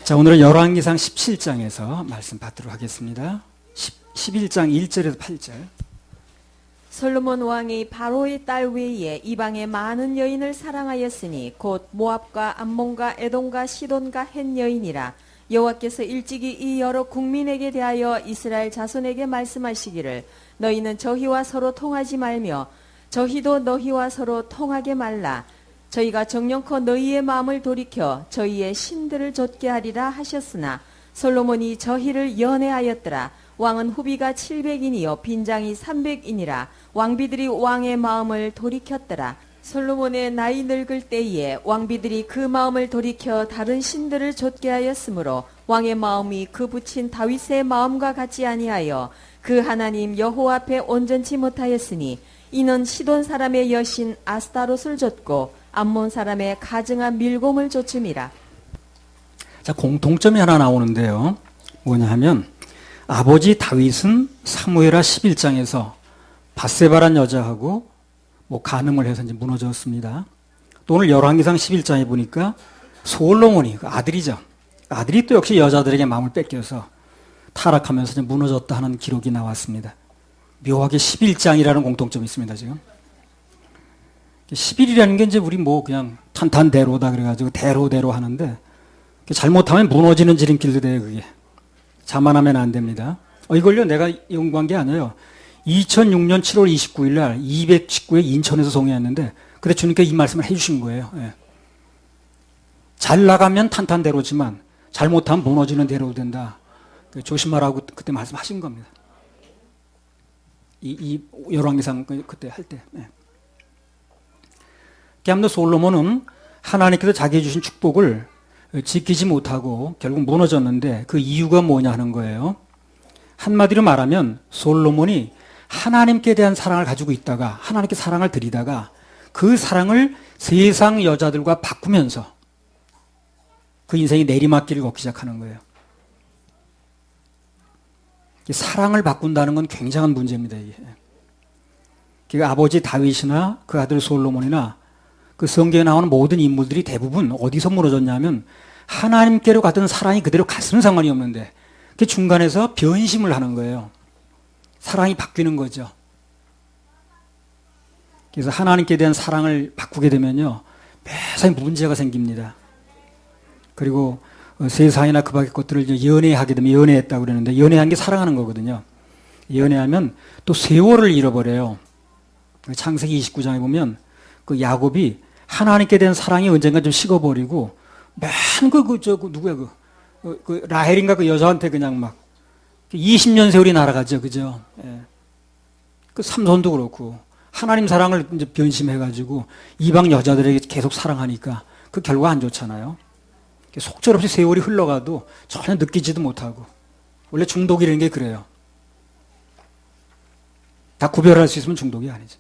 자, 오늘은 열왕기상 17장에서 말씀 받도록 하겠습니다. 11장 1절에서 8절. 솔로몬 왕이 바로의 딸 외에 이방의 많은 여인을 사랑하였으니 곧 모압과 암몬과 에돔과 시돈과 헷 여인이라. 여호와께서 일찍이 이 여러 국민에게 대하여 이스라엘 자손에게 말씀하시기를 너희는 저희와 서로 통하지 말며 저희도 너희와 서로 통하게 말라. 저희가 정령코 너희의 마음을 돌이켜 저희의 신들을 좇게 하리라 하셨으나 솔로몬이 저희를 연애하였더라. 왕은 후비가 700인이요 빈장이 300인이라. 왕비들이 왕의 마음을 돌이켰더라. 솔로몬의 나이 늙을 때에 왕비들이 그 마음을 돌이켜 다른 신들을 좇게 하였으므로 왕의 마음이 그 붙인 다윗의 마음과 같지 아니하여 그 하나님 여호와 앞에 온전치 못하였으니 이는 시돈 사람의 여신 아스타롯을 좇고 암몬 사람의 가증한 밀곰을 좇음이라. 자, 공통점이 하나 나오는데요. 뭐냐 하면 아버지 다윗은 사무엘하 11장에서 밧세바란 여자하고 간음을 해서 이제 무너졌습니다. 또 오늘 열왕기상 11장에 보니까 솔로몬이 그 아들이죠. 아들이 또 역시 여자들에게 마음을 뺏겨서 타락하면서 이제 무너졌다 하는 기록이 나왔습니다. 묘하게 11장이라는 공통점이 있습니다, 지금. 11이라는 게 이제 우리 그냥 탄탄대로다 그래가지고 대로대로 하는데 잘못하면 무너지는 지름길도 돼요, 그게. 자만하면 안 됩니다. 이걸요, 내가 연구한 게 아니에요. 2006년 7월 29일 날 219회 인천에서 송해했는데 그때 주님께서 이 말씀을 해주신 거예요. 예. 잘 나가면 탄탄대로지만 잘못하면 무너지는 대로 된다. 조심하라고 그때 말씀하신 겁니다. 이 열왕기상 그때 할 때. 예. 아무튼 솔로몬은 하나님께서 자기에게 주신 축복을 지키지 못하고 결국 무너졌는데 그 이유가 뭐냐 하는 거예요. 한마디로 말하면 솔로몬이 하나님께 대한 사랑을 가지고 있다가 하나님께 사랑을 드리다가 그 사랑을 세상 여자들과 바꾸면서 그 인생이 내리막길을 걷기 시작하는 거예요. 사랑을 바꾼다는 건 굉장한 문제입니다. 이게. 그러니까 아버지 다윗이나 그 아들 솔로몬이나 그 성경에 나오는 모든 인물들이 대부분 어디서 무너졌냐면 하나님께로 가던 사랑이 그대로 갔으면 상관이 없는데 그 중간에서 변심을 하는 거예요. 사랑이 바뀌는 거죠. 그래서 하나님께 대한 사랑을 바꾸게 되면요 매사에 문제가 생깁니다. 그리고 세상이나 그 밖의 것들을 이제 연애하게 되면 연애했다고 그러는데 연애한 게 사랑하는 거거든요. 연애하면 또 세월을 잃어버려요. 창세기 29장에 보면 그 야곱이 하나님께 대한 사랑이 언젠가 좀 식어버리고 맨 누구야 그 라헬인가 그 여자한테 그냥 막 20년 세월이 날아가죠, 그죠? 예. 그 삼손도 그렇고 하나님 사랑을 이제 변심해가지고 이방 여자들에게 계속 사랑하니까 그 결과 안 좋잖아요. 속절없이 세월이 흘러가도 전혀 느끼지도 못하고 원래 중독이라는 게 그래요. 다 구별할 수 있으면 중독이 아니죠.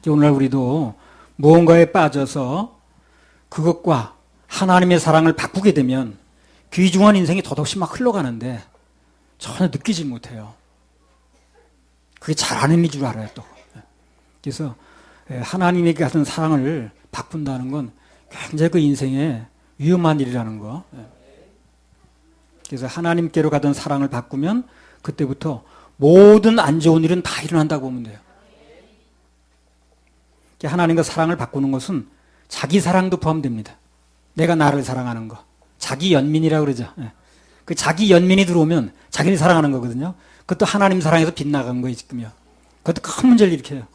오늘날 우리도 무언가에 빠져서 그것과 하나님의 사랑을 바꾸게 되면 귀중한 인생이 더없이 막 흘러가는데 전혀 느끼지 못해요. 그게 잘하는 일인 줄 알아요, 또. 그래서 하나님에게 같은 사랑을 바꾼다는 건 굉장히 그 인생에 위험한 일이라는 거. 그래서 하나님께로 가던 사랑을 바꾸면 그때부터 모든 안 좋은 일은 다 일어난다고 보면 돼요. 하나님과 사랑을 바꾸는 것은 자기 사랑도 포함됩니다. 내가 나를 사랑하는 거. 자기 연민이라고 그러죠. 그 자기 연민이 들어오면 자기를 사랑하는 거거든요. 그것도 하나님 사랑에서 빗나간 거예요, 지금요. 그것도 큰 문제를 일으켜요.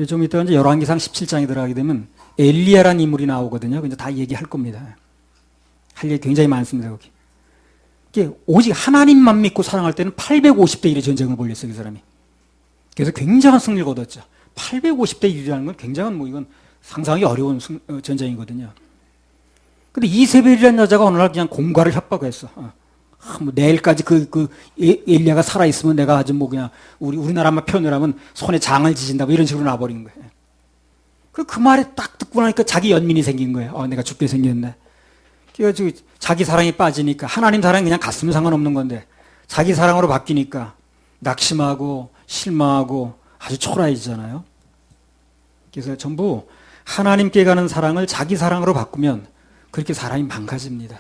좀 이따가 이제 열왕기상 17장에 들어가게 되면 엘리야라는 인물이 나오거든요. 이제 다 얘기할 겁니다. 할 얘기 굉장히 많습니다, 거기. 이게 오직 하나님만 믿고 사랑할 때는 850대 1의 전쟁을 벌였어요, 그 사람이. 그래서 굉장한 승리를 거뒀죠. 850대 1이라는 건 굉장한 이건 상상하기 어려운 전쟁이거든요. 근데 이세벨이라는 여자가 어느 날 그냥 공갈을 협박했어. 내일까지 엘리야가 살아있으면 내가 아주 그냥 우리나라만 표현을 하면 손에 장을 지진다 이런 식으로 놔버린 거예요. 그 말에 딱 듣고 나니까 자기 연민이 생긴 거예요. 내가 죽게 생겼네. 그래가지고 자기 사랑에 빠지니까 하나님 사랑이 그냥 갔으면 상관없는 건데 자기 사랑으로 바뀌니까 낙심하고 실망하고 아주 초라해지잖아요. 그래서 전부 하나님께 가는 사랑을 자기 사랑으로 바꾸면 그렇게 사람이 망가집니다.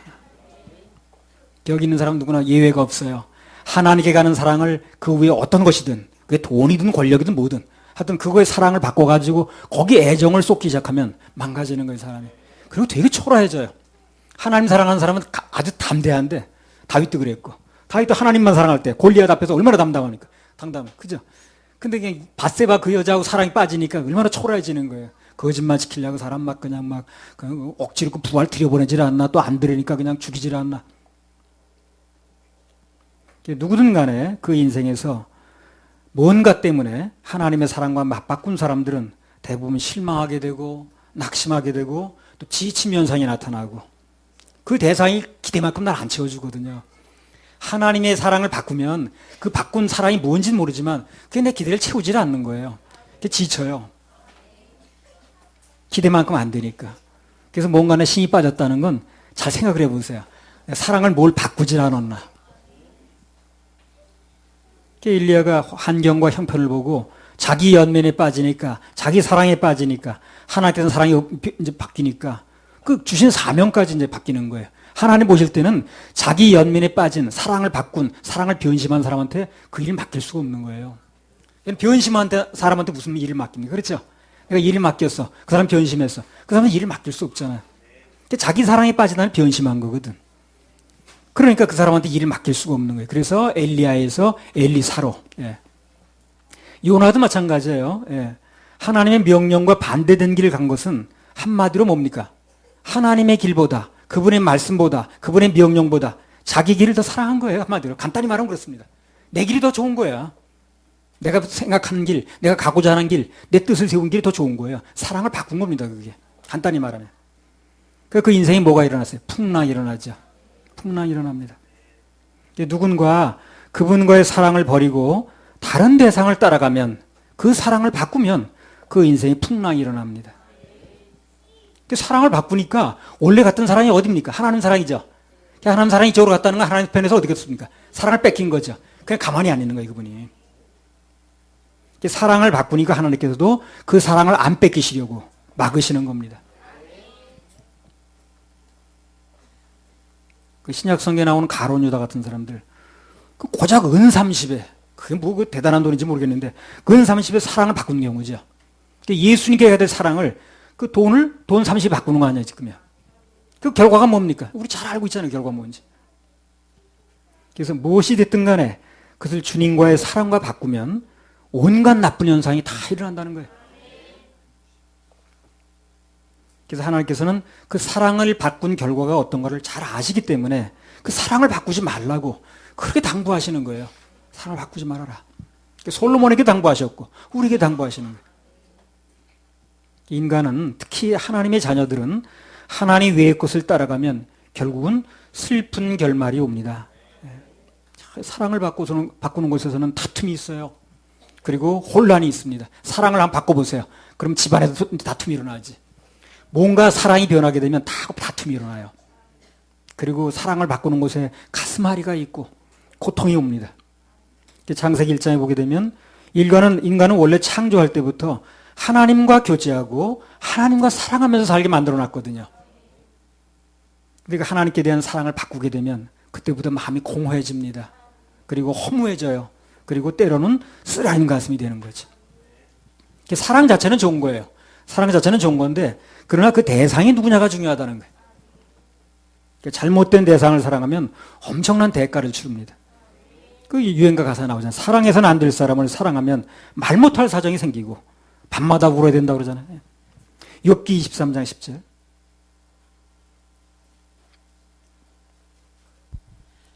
여기 있는 사람 누구나 예외가 없어요. 하나님께 가는 사랑을 그 위에 어떤 것이든, 그게 돈이든 권력이든 뭐든, 하여튼 그거에 사랑을 바꿔가지고 거기에 애정을 쏟기 시작하면 망가지는 거예요, 사람이. 그리고 되게 초라해져요. 하나님 사랑하는 사람은 아주 담대한데, 다윗도 그랬고, 다윗도 하나님만 사랑할 때 골리앗 앞에서 얼마나 담담합니까? 그죠? 근데 그냥 밧세바 그 여자하고 사랑이 빠지니까 얼마나 초라해지는 거예요. 거짓말 지키려고 사람 막 그냥 억지로 그 부활 들여보내질 않나, 또 안 들으니까 그냥 죽이질 않나. 누구든 간에 그 인생에서 뭔가 때문에 하나님의 사랑과 맞바꾼 사람들은 대부분 실망하게 되고 낙심하게 되고 또 지침 현상이 나타나고, 그 대상이 기대만큼 날 안 채워주거든요. 하나님의 사랑을 바꾸면 그 바꾼 사랑이 뭔지는 모르지만 그게 내 기대를 채우질 않는 거예요. 그게 지쳐요. 기대만큼 안 되니까. 그래서 뭔가 내 힘이 빠졌다는 건 잘 생각을 해보세요. 사랑을 뭘 바꾸질 않았나. 일리야가 환경과 형편을 보고 자기 연민에 빠지니까, 자기 사랑에 빠지니까, 하나님께서 사랑이 이제 바뀌니까 그 주신 사명까지 이제 바뀌는 거예요. 하나님 보실 때는 자기 연민에 빠진, 사랑을 바꾼, 사랑을 변심한 사람한테 그 일을 맡길 수가 없는 거예요. 변심한 사람한테 무슨 일을 맡깁니까? 그렇죠? 내가 일을 맡겼어. 그 사람 변심했어. 그 사람은 일을 맡길 수 없잖아요. 자기 사랑에 빠지다는 변심한 거거든. 그러니까 그 사람한테 일을 맡길 수가 없는 거예요. 그래서 엘리야에서 엘리사로. 예. 요나도 마찬가지예요. 예. 하나님의 명령과 반대된 길을 간 것은 한마디로 뭡니까? 하나님의 길보다, 그분의 말씀보다, 그분의 명령보다 자기 길을 더 사랑한 거예요. 한마디로. 간단히 말하면 그렇습니다. 내 길이 더 좋은 거야. 내가 생각하는 길, 내가 가고자 하는 길, 내 뜻을 세운 길이 더 좋은 거예요. 사랑을 바꾼 겁니다, 그게. 간단히 말하면. 그 인생에 뭐가 일어났어요? 풍랑이 일어나죠. 풍랑이 일어납니다. 누군가 그분과의 사랑을 버리고 다른 대상을 따라가면, 그 사랑을 바꾸면 그 인생에 풍랑이 일어납니다. 사랑을 바꾸니까 원래 같은 사랑이 어딥니까? 하나님 사랑이죠. 하나님 사랑이 이쪽으로 갔다는 건 하나님 편에서 어디겠습니까? 사랑을 뺏긴 거죠. 그냥 가만히 안 있는 거예요, 그분이. 사랑을 바꾸니까 하나님께서도 그 사랑을 안 뺏기시려고 막으시는 겁니다. 그 신약 성경에 나오는 가룟 유다 같은 사람들, 그 고작 은 30에, 그게 뭐 그 대단한 돈인지 모르겠는데, 그 은 30에 사랑을 바꾸는 경우죠. 예수님께 해야 될 사랑을 그 돈 30에 바꾸는 거 아니야, 지금이야. 그 결과가 뭡니까? 우리 잘 알고 있잖아요, 결과가 뭔지. 그래서 무엇이 됐든 간에 그것을 주님과의 사랑과 바꾸면 온갖 나쁜 현상이 다 일어난다는 거예요. 그래서 하나님께서는 그 사랑을 바꾼 결과가 어떤 거를 잘 아시기 때문에 그 사랑을 바꾸지 말라고 그렇게 당부하시는 거예요. 사랑을 바꾸지 말아라. 솔로몬에게 당부하셨고 우리에게 당부하시는 거예요. 인간은, 특히 하나님의 자녀들은 하나님 외의 것을 따라가면 결국은 슬픈 결말이 옵니다. 사랑을 바꾸는 곳에서는 다툼이 있어요. 그리고 혼란이 있습니다. 사랑을 한번 바꿔보세요. 그럼 집안에서 다툼이 일어나지. 뭔가 사랑이 변하게 되면 다툼이 일어나요. 그리고 사랑을 바꾸는 곳에 가슴앓이가 있고 고통이 옵니다. 창세기 1장에 보게 되면 인간은 원래 창조할 때부터 하나님과 교제하고 하나님과 사랑하면서 살게 만들어 놨거든요. 그러니까 하나님께 대한 사랑을 바꾸게 되면 그때부터 마음이 공허해집니다. 그리고 허무해져요. 그리고 때로는 쓰라린 가슴이 되는 거죠. 사랑 자체는 좋은 거예요. 사랑 자체는 좋은 건데, 그러나 그 대상이 누구냐가 중요하다는 거예요. 잘못된 대상을 사랑하면 엄청난 대가를 치릅니다. 그 유행가 가사에 나오잖아요. 사랑해서는 안 될 사람을 사랑하면 말 못할 사정이 생기고 밤마다 울어야 된다고 그러잖아요. 욥기 23장 10절.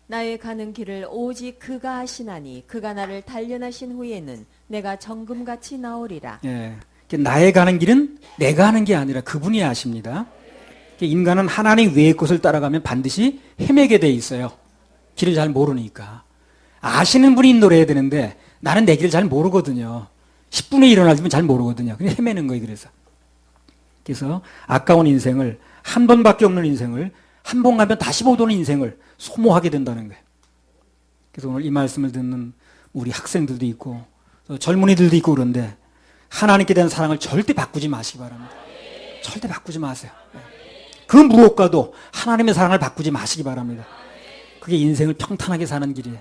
나의 가는 길을 오직 그가 하시나니 그가 나를 단련하신 후에는 내가 정금같이 나오리라. 예. 나의 가는 길은 내가 하는 게 아니라 그분이 하십니다. 인간은 하나님 외의 것을 따라가면 반드시 헤매게 돼 있어요. 길을 잘 모르니까. 아시는 분이 인도해야 되는데 나는 내 길을 잘 모르거든요. 10분에 일어나지만 잘 모르거든요. 그냥 헤매는 거예요. 그래서 아까운 인생을, 한 번밖에 없는 인생을, 한 번 가면 다시 못 오는 인생을 소모하게 된다는 거예요. 그래서 오늘 이 말씀을 듣는 우리 학생들도 있고 젊은이들도 있고 그런데 하나님께 대한 사랑을 절대 바꾸지 마시기 바랍니다. 절대 바꾸지 마세요. 그 무엇과도 하나님의 사랑을 바꾸지 마시기 바랍니다. 그게 인생을 평탄하게 사는 길이에요.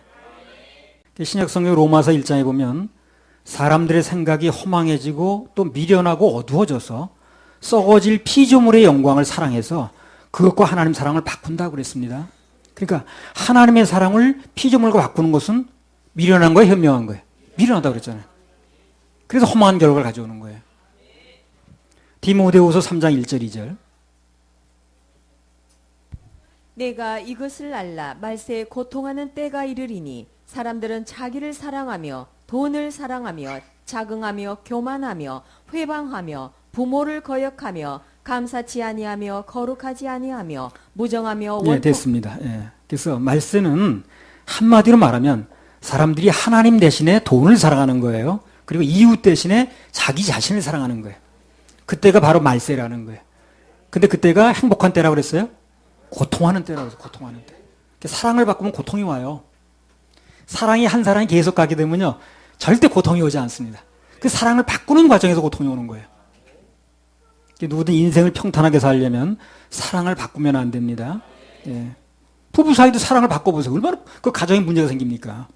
신약성경 로마서 1장에 보면 사람들의 생각이 허망해지고 또 미련하고 어두워져서 썩어질 피조물의 영광을 사랑해서 그것과 하나님 사랑을 바꾼다고 그랬습니다. 그러니까 하나님의 사랑을 피조물과 바꾸는 것은 미련한 거예요, 현명한 거예요? 미련하다고 그랬잖아요. 그래서 허망한 결과를 가져오는 거예요. 디모데후서 3장 1절 2절. 내가 이것을 알라 말세에 고통하는 때가 이르리니 사람들은 자기를 사랑하며 돈을 사랑하며 자긍하며 교만하며 회방하며 부모를 거역하며 감사치 아니하며 거룩하지 아니하며 무정하며 원통. 네, 됐습니다. 예. 그래서 말세는 한마디로 말하면 사람들이 하나님 대신에 돈을 사랑하는 거예요. 그리고 이웃 대신에 자기 자신을 사랑하는 거예요. 그때가 바로 말세라는 거예요. 근데 그때가 행복한 때라고 그랬어요? 고통하는 때라고 해서 고통하는 때. 사랑을 바꾸면 고통이 와요. 사랑이 한 사람이 계속 가게 되면요, 절대 고통이 오지 않습니다. 그 사랑을 바꾸는 과정에서 고통이 오는 거예요. 누구든 인생을 평탄하게 살려면 사랑을 바꾸면 안 됩니다. 예. 부부 사이도 사랑을 바꿔보세요. 얼마나 그 가정에 문제가 생깁니까?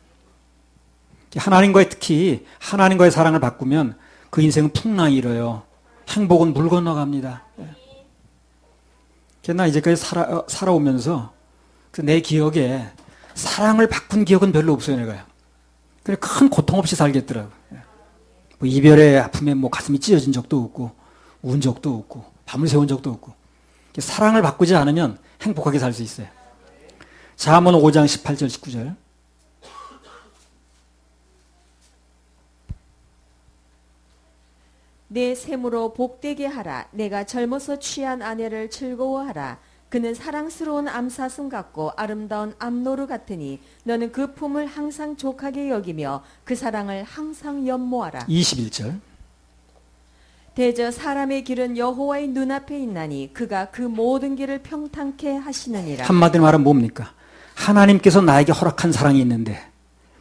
하나님과의, 특히 하나님과의 사랑을 바꾸면 그 인생은 풍랑이 일어요. 행복은 물 건너갑니다. 나 이제까지 살아오면서 내 기억에 사랑을 바꾼 기억은 별로 없어요, 내가요. 그래, 큰 고통 없이 살겠더라고요. 뭐 이별의 아픔에 뭐 가슴이 찢어진 적도 없고, 운 적도 없고, 밤을 새운 적도 없고. 사랑을 바꾸지 않으면 행복하게 살 수 있어요. 잠언 5장 18절 19절. 내 샘으로 복되게 하라. 내가 젊어서 취한 아내를 즐거워하라. 그는 사랑스러운 암사슴 같고 아름다운 암노루 같으니 너는 그 품을 항상 족하게 여기며 그 사랑을 항상 연모하라. 21절. 대저 사람의 길은 여호와의 눈앞에 있나니 그가 그 모든 길을 평탄케 하시느니라. 한마디로 말하면 뭡니까? 하나님께서 나에게 허락한 사랑이 있는데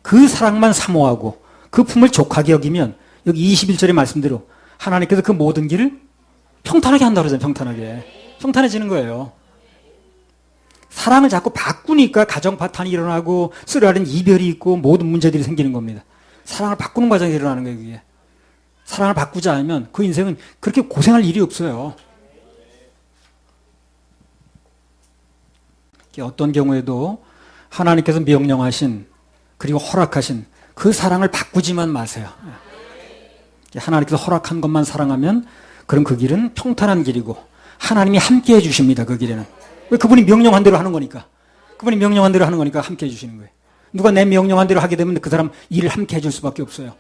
그 사랑만 사모하고 그 품을 족하게 여기면, 여기 21절의 말씀대로 하나님께서 그 모든 길을 평탄하게 한다고 그러잖아요. 평탄하게. 평탄해지는 거예요. 사랑을 자꾸 바꾸니까 가정 파탄이 일어나고 쓰라린 이별이 있고 모든 문제들이 생기는 겁니다. 사랑을 바꾸는 과정이 일어나는 거예요, 그게. 사랑을 바꾸지 않으면 그 인생은 그렇게 고생할 일이 없어요. 어떤 경우에도 하나님께서 명령하신 그리고 허락하신 그 사랑을 바꾸지만 마세요. 하나님께서 허락한 것만 사랑하면 그럼 그 길은 평탄한 길이고 하나님이 함께 해주십니다. 그 길에는. 왜? 그분이 명령한 대로 하는 거니까. 그분이 명령한 대로 하는 거니까 함께 해주시는 거예요. 누가 내 명령한 대로 하게 되면 그 사람 일을 함께 해줄 수밖에 없어요.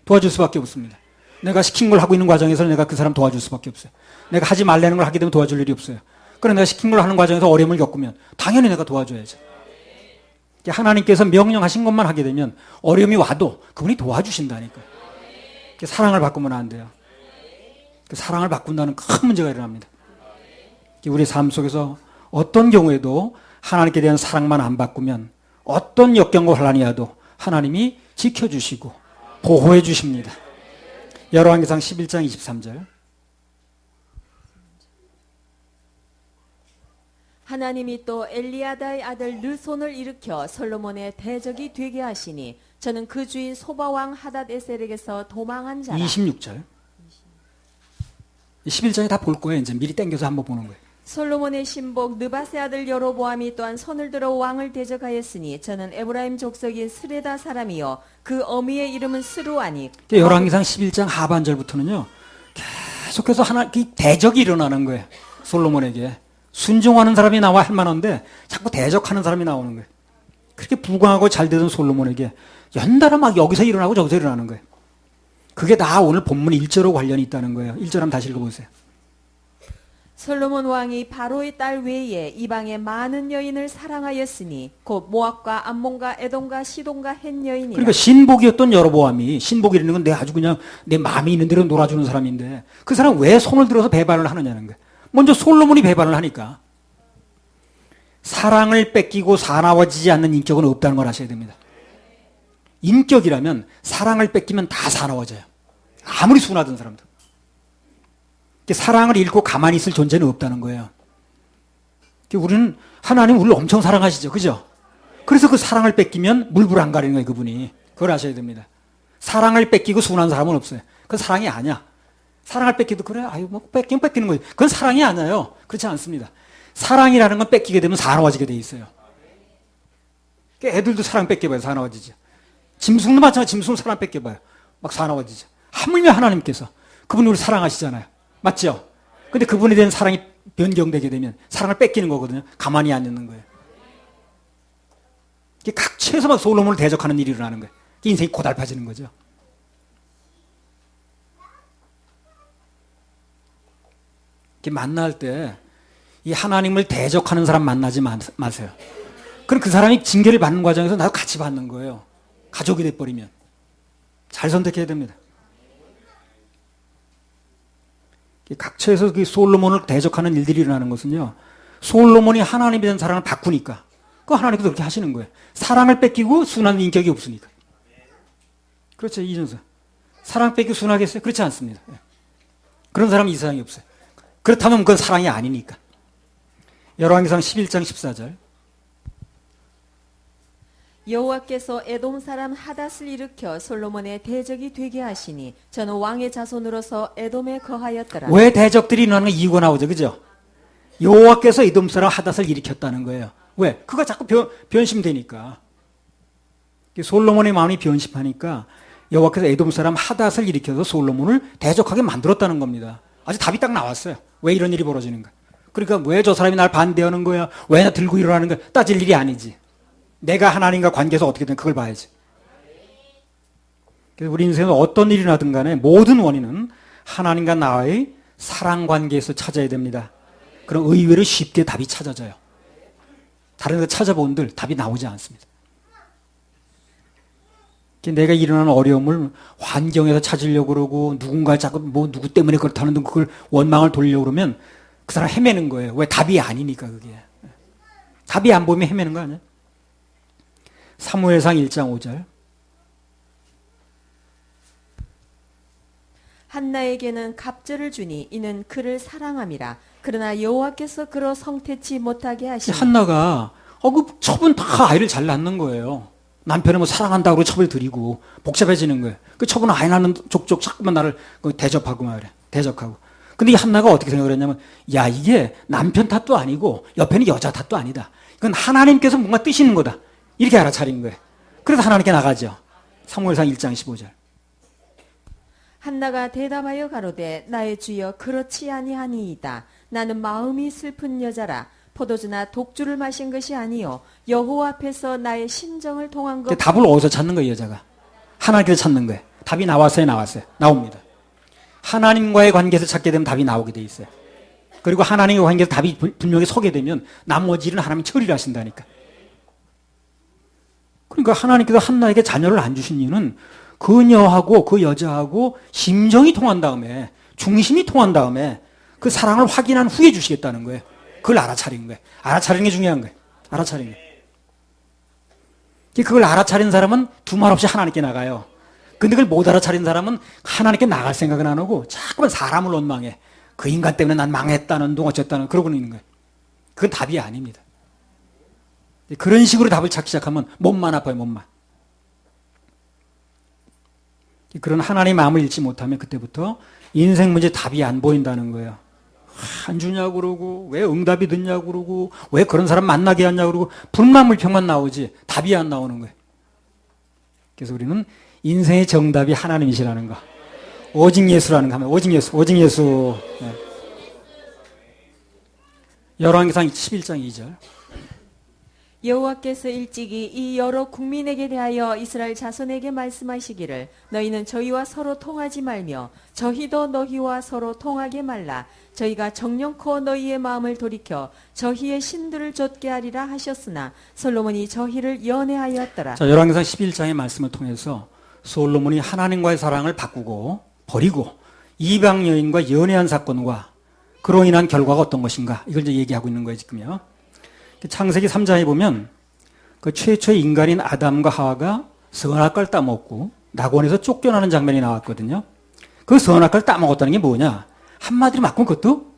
도와줄 수밖에 없습니다. 내가 시킨 걸 하고 있는 과정에서 내가 그 사람 도와줄 수밖에 없어요. 내가 하지 말라는 걸 하게 되면 도와줄 일이 없어요. 그러나 내가 시킨 걸 하는 과정에서 어려움을 겪으면 당연히 내가 도와줘야죠. 하나님께서 명령하신 것만 하게 되면 어려움이 와도 그분이 도와주신다니까요. 사랑을 바꾸면 안 돼요. 사랑을 바꾼다는 큰 문제가 일어납니다. 우리 삶 속에서 어떤 경우에도 하나님께 대한 사랑만 안 바꾸면 어떤 역경과 환란이 와도 하나님이 지켜주시고 보호해 주십니다. 열왕기상 11장 23절. 하나님이 또 엘리야다의 아들 르손을 일으켜 솔로몬의 대적이 되게 하시니 저는 그 주인 소바왕 하닷에셀에게서 도망한 자라. 26절. 11장에 다 볼 거예요. 이제 미리 땡겨서 한번 보는 거예요. 솔로몬의 신복 느바세 아들 여로보암이 또한 손을 들어 왕을 대적하였으니 저는 에브라임 족속의 스레다 사람이요 그 어미의 이름은 스루아니. 열왕기상 11장 하반절부터는요, 계속해서 대적이 일어나는 거예요. 솔로몬에게. 순종하는 사람이 나와 할 만한데 자꾸 대적하는 사람이 나오는 거예요. 그렇게 부강하고 잘 되던 솔로몬에게 연달아 막 여기서 일어나고 저기서 일어나는 거예요. 그게 다 오늘 본문 1절하고 관련이 있다는 거예요. 1절 한번 다시 읽어보세요. 솔로몬 왕이 바로의 딸 외에 이방의 많은 여인을 사랑하였으니 곧 모압과 암몬과 에돔과 시돈과 헷 여인이라. 그러니까 신복이었던 여로보암이, 신복이라는 건 내 아주 그냥 내 마음이 있는 대로 놀아주는 사람인데 그 사람 왜 손을 들어서 배반을 하느냐는 거예요. 먼저 솔로몬이 배반을 하니까. 사랑을 뺏기고 사나워지지 않는 인격은 없다는 걸 아셔야 됩니다. 인격이라면 사랑을 뺏기면 다 사나워져요. 아무리 순하던 사람도. 사랑을 잃고 가만히 있을 존재는 없다는 거예요. 우리는 하나님 우리를 엄청 사랑하시죠. 그죠? 그래서 그 사랑을 뺏기면 물불 안 가리는 거예요, 그분이. 그걸 아셔야 됩니다. 사랑을 뺏기고 순한 사람은 없어요. 그건 사랑이 아니야. 사랑을 뺏기도 그래, 아유, 뭐, 뺏기면 뺏기는 거예요. 그건 사랑이 아니에요. 그렇지 않습니다. 사랑이라는 건 뺏기게 되면 사나워지게 돼 있어요. 그러니까 애들도 사랑 뺏겨봐요, 사나워지죠. 짐승도 마찬가지, 짐승도 사랑 뺏겨봐요. 막 사나워지죠. 하물며 하나님께서. 그분이 우리 사랑하시잖아요. 맞죠? 근데 그분에 대한 사랑이 변경되게 되면 사랑을 뺏기는 거거든요. 가만히 안 있는 거예요. 각처에서 막 솔로몬을 대적하는 일이 일어나는 거예요. 인생이 고달파지는 거죠. 만날 때 이 하나님을 대적하는 사람 만나지 마세요. 그럼 그 사람이 징계를 받는 과정에서 나도 같이 받는 거예요. 가족이 돼버리면. 잘 선택해야 됩니다. 각처에서 그 솔로몬을 대적하는 일들이 일어나는 것은요, 솔로몬이 하나님에 대한 사랑을 바꾸니까, 그 하나님께서 그렇게 하시는 거예요. 사랑을 뺏기고 순한 인격이 없으니까. 그렇죠, 이준서. 사랑 뺏기고 순하겠어요? 그렇지 않습니다. 그런 사람은 이 세상에 없어요. 그렇다면 그건 사랑이 아니니까. 열왕기상 11장 14절. 여호와께서 에돔 사람 하닷을 일으켜 솔로몬의 대적이 되게 하시니 저는 왕의 자손으로서 에돔에 거하였더라. 왜 대적들이 일어나는 이유가 나오죠, 그죠? 여호와께서 에돔 사람 하닷을 일으켰다는 거예요. 왜? 그가 자꾸 변심되니까. 솔로몬의 마음이 변심하니까 여호와께서 에돔 사람 하닷을 일으켜서 솔로몬을 대적하게 만들었다는 겁니다. 아주 답이 딱 나왔어요. 왜 이런 일이 벌어지는가? 그러니까 왜 저 사람이 날 반대하는 거야? 왜 나 들고 일어나는 거야? 따질 일이 아니지. 내가 하나님과 관계에서 어떻게든 그걸 봐야지. 그래서 우리 인생에 어떤 일이 나든 간에 모든 원인은 하나님과 나의 사랑 관계에서 찾아야 됩니다. 그럼 의외로 쉽게 답이 찾아져요. 다른 데 찾아본들 답이 나오지 않습니다. 내가 일어나는 어려움을 환경에서 찾으려고 그러고 누군가 자꾸 뭐 누구 때문에 그렇다는 그걸 원망을 돌리려고 그러면 그 사람 헤매는 거예요. 왜? 답이 아니니까 그게. 답이 안 보이면 헤매는 거 아니야? 사무엘상 1장 5절. 한나에게는 갑절을 주니 이는 그를 사랑함이라. 그러나 여호와께서 그로 성태치 못하게 하시니. 한나가 그 첩은 다 아이를 잘 낳는 거예요. 남편을 뭐 사랑한다고 첩을 드리고 복잡해지는 거예요. 그 첩은 아이 낳는 족족 자꾸만 나를 대접하고 말이야. 대적하고. 근데 이 한나가 어떻게 생각을 했냐면, 야, 이게 남편 탓도 아니고 옆에는 여자 탓도 아니다. 이건 하나님께서 뭔가 뜻있는 거다. 이렇게 알아차린 거예요. 그래서 하나님께 나가죠. 사무엘상 1장 15절. 한나가 대답하여 가로되 나의 주여 그렇지 아니하니이다. 나는 마음이 슬픈 여자라. 포도주나 독주를 마신 것이 아니요 여호와 앞에서 나의 심정을 통한 것. 답을 어디서 찾는 거예요, 여자가? 하나님께서 찾는 거예요. 답이 나왔어요, 나옵니다. 하나님과의 관계에서 찾게 되면 답이 나오게 돼 있어요. 그리고 하나님과 관계에서 답이 분명히 서게 되면 나머지 일은 하나님이 처리를 하신다니까. 그러니까 하나님께서 한나에게 자녀를 안 주신 이유는 그녀하고 그 여자하고 심정이 통한 다음에, 중심이 통한 다음에 그 사랑을 확인한 후에 주시겠다는 거예요. 그걸 알아차린 거예요. 알아차리는 게 중요한 거예요. 알아차리는 게. 그걸 알아차린 사람은 두말 없이 하나님께 나가요. 근데 그걸 못 알아차린 사람은 하나님께 나갈 생각은 안 하고 자꾸만 사람을 원망해. 그 인간 때문에 난 망했다는 둥 어쨌다는 그러고 있는 거예요. 그건 답이 아닙니다. 그런 식으로 답을 찾기 시작하면 몸만 아파요, 몸만. 그런 하나님의 마음을 잃지 못하면 그때부터 인생 문제 답이 안 보인다는 거예요. 안 주냐고 그러고 왜 응답이 늦냐고 그러고 왜 그런 사람 만나게 하냐고 그러고 불만불평만 나오지 답이 안 나오는 거예요. 그래서 우리는 인생의 정답이 하나님이시라는 거. 오직 예수라는 거 하면 오직 예수. 네. 열왕기상 11장 2절. 여호와께서 일찍이 이 여러 국민에게 대하여 이스라엘 자손에게 말씀하시기를 너희는 저희와 서로 통하지 말며 저희도 너희와 서로 통하게 말라. 저희가 정령코 너희의 마음을 돌이켜 저희의 신들을 좇게 하리라 하셨으나 솔로몬이 저희를 연애하였더라. 자, 열왕기상 11장의 말씀을 통해서 솔로몬이 하나님과의 사랑을 바꾸고 버리고 이방 여인과 연애한 사건과 그로 인한 결과가 어떤 것인가 이걸 이제 얘기하고 있는 거예요, 지금요. 창세기 3장에 보면 그 최초의 인간인 아담과 하와가 선악과를 따먹고 낙원에서 쫓겨나는 장면이 나왔거든요. 그 선악과를 따먹었다는 게 뭐냐? 한마디로 바꾼 것도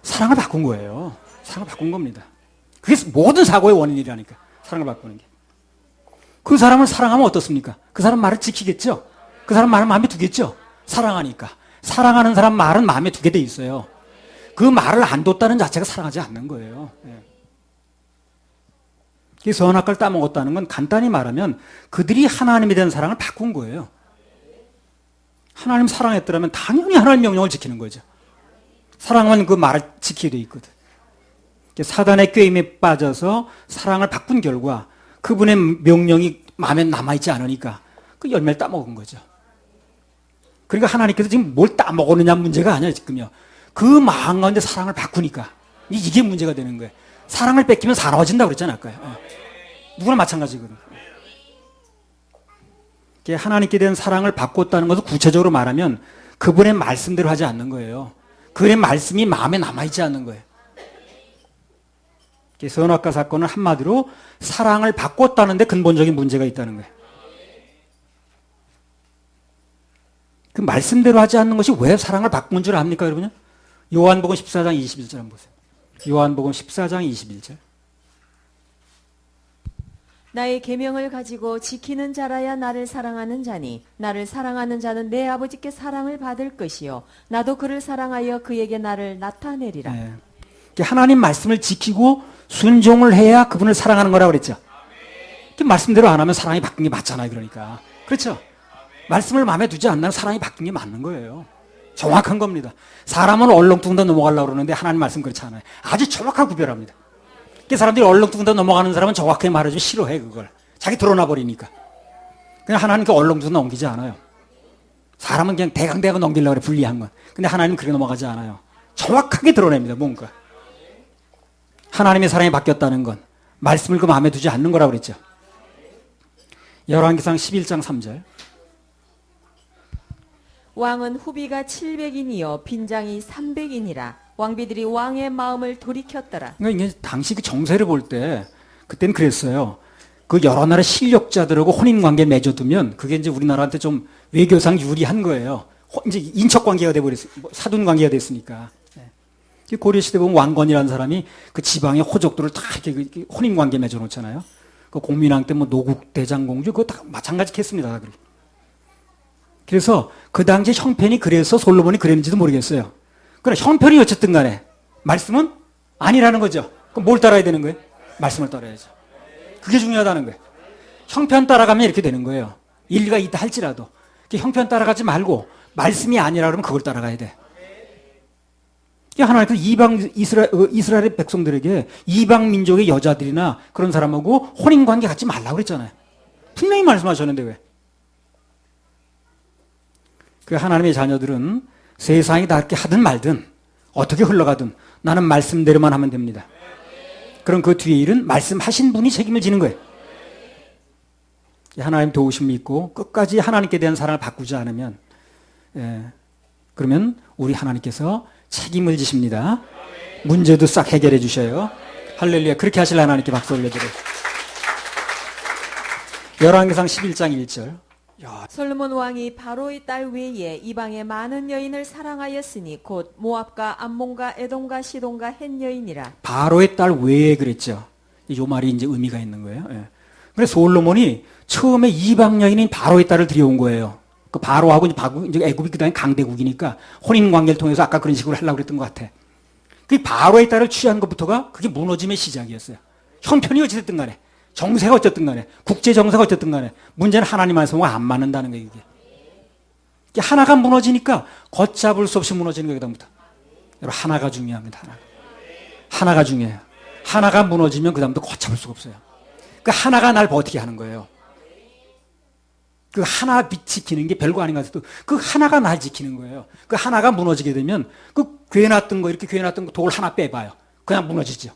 사랑을 바꾼 거예요. 사랑을 바꾼 겁니다. 그게 모든 사고의 원인이라니까. 사랑을 바꾸는 게. 그 사람을 사랑하면 어떻습니까? 그 사람 말을 지키겠죠? 그 사람 말을 마음에 두겠죠? 사랑하니까. 사랑하는 사람 말은 마음에 두게 돼 있어요. 그 말을 안 뒀다는 자체가 사랑하지 않는 거예요. 이 선악과를 따먹었다는 건 간단히 말하면 그들이 하나님에 대한 사랑을 바꾼 거예요. 하나님 사랑했더라면 당연히 하나님 명령을 지키는 거죠. 사랑하면 그 말을 지키게 돼 있거든. 사단의 꾀임에 빠져서 사랑을 바꾼 결과 그분의 명령이 마음에 남아있지 않으니까 그 열매를 따먹은 거죠. 그러니까 하나님께서 지금 뭘 따먹었느냐 문제가 아니야 지금요. 그 마음 가운데 사랑을 바꾸니까 이게 문제가 되는 거예요. 사랑을 뺏기면 사나워진다고 그랬잖아요 아까요. 누구나 마찬가지거든요. 하나님께 대한 사랑을 바꿨다는 것을 구체적으로 말하면 그분의 말씀대로 하지 않는 거예요. 그분의 말씀이 마음에 남아있지 않는 거예요. 선악과 사건은 한마디로 사랑을 바꿨다는데 근본적인 문제가 있다는 거예요. 그 말씀대로 하지 않는 것이 왜 사랑을 바꾼 줄 압니까 여러분요? 요한복음 14장 21절 한번 보세요. 요한복음 14장 21절. 나의 계명을 가지고 지키는 자라야 나를 사랑하는 자니 나를 사랑하는 자는 내 아버지께 사랑을 받을 것이요 나도 그를 사랑하여 그에게 나를 나타내리라. 네. 하나님 말씀을 지키고 순종을 해야 그분을 사랑하는 거라고 그랬죠. 말씀대로 안 하면 사랑이 바뀐 게 맞잖아요. 그러니까 그렇죠. 말씀을 마음에 두지 않는 사랑이 바뀐 게 맞는 거예요. 정확한 겁니다. 사람은 얼렁뚱땅 넘어가려고 그러는데 하나님 말씀 그렇지 않아요. 아주 정확하게 구별합니다. 사람들이 얼렁뚱땅 넘어가는 사람은 정확하게 말해주면 싫어해 그걸. 자기 드러나 버리니까. 그냥 하나님께 얼렁뚱땅 넘기지 않아요. 사람은 그냥 대강대강 넘기려고 그래 불리한 건. 근데 하나님은 그렇게 넘어가지 않아요. 정확하게 드러냅니다. 뭔가. 하나님의 사랑이 바뀌었다는 건 말씀을 그 마음에 두지 않는 거라고 그랬죠. 열왕기상 11장 3절. 왕은 후비가 700인이요 빈장이 300인이라 왕비들이 왕의 마음을 돌이켰더라. 그러니까 이게 당시 그 정세를 볼 때 그때는 그랬어요. 그 여러 나라 실력자들하고 혼인 관계 맺어두면 그게 이제 우리나라한테 좀 외교상 유리한 거예요. 이제 인척 관계가 돼 버렸어요. 사돈 관계가 됐으니까. 고려 시대 보면 왕건이라는 사람이 그 지방의 호족들을 다 이렇게 혼인 관계 맺어 놓잖아요. 그 공민왕 때 뭐 노국 대장공주 그거 다 마찬가지 했습니다. 그래서 그 당시 형편이 그래서 솔로몬이 그랬는지도 모르겠어요. 그러나 형편이 어쨌든 간에 말씀은 아니라는 거죠. 그럼 뭘 따라야 되는 거예요? 말씀을 따라야죠. 그게 중요하다는 거예요. 형편 따라가면 이렇게 되는 거예요. 일리가 있다 할지라도 형편 따라가지 말고 말씀이 아니라 그러면 그걸 따라가야 돼. 하나님께서 이방 이스라엘의 백성들에게 이방 민족의 여자들이나 그런 사람하고 혼인 관계 갖지 말라고 그랬잖아요. 분명히 말씀하셨는데 왜? 그 하나님의 자녀들은 세상이 다 그렇게 하든 말든 어떻게 흘러가든 나는 말씀대로만 하면 됩니다. 그럼 그 뒤에 일은 말씀하신 분이 책임을 지는 거예요. 하나님 도우심 믿고 끝까지 하나님께 대한 사랑을 바꾸지 않으면 그러면 우리 하나님께서 책임을 지십니다. 문제도 싹 해결해 주셔요. 할렐루야. 그렇게 하실 하나님께 박수 올려드려요. 열왕기상 11장 1절. 솔로몬 왕이 바로의 딸 외에 이방의 많은 여인을 사랑하였으니 곧 모압과 암몬과 에돔과 시돈과 헷 여인이라. 바로의 딸 외에 그랬죠. 이 말이 이제 의미가 있는 거예요. 그래서 솔로몬이 처음에 이방 여인인 바로의 딸을 들여온 거예요. 그 바로하고 이제 애굽이 그다음에 강대국이니까 혼인 관계를 통해서 아까 그런 식으로 하려고 그랬던 것 같아. 그 바로의 딸을 취한 것부터가 그게 무너짐의 시작이었어요. 형편이 어찌됐든 간에 정세가 어쨌든 간에 국제 정세가 어쨌든 간에 문제는 하나님 말씀과 안 맞는다는 거예요. 이게 하나가 무너지니까 걷잡을 수 없이 무너지는 거예요. 그다음부터 여러분 하나가 중요합니다. 하나가 중요해요. 하나가 무너지면 그다음부터 걷잡을 수가 없어요. 그 하나가 날 버티게 하는 거예요. 그 하나 지키는 게 별거 아닌 것 같아도 그 하나가 날 지키는 거예요. 그 하나가 무너지게 되면 그 괴놨던 거 이렇게 괴놨던 거 돌 하나 빼봐요. 그냥 무너지죠.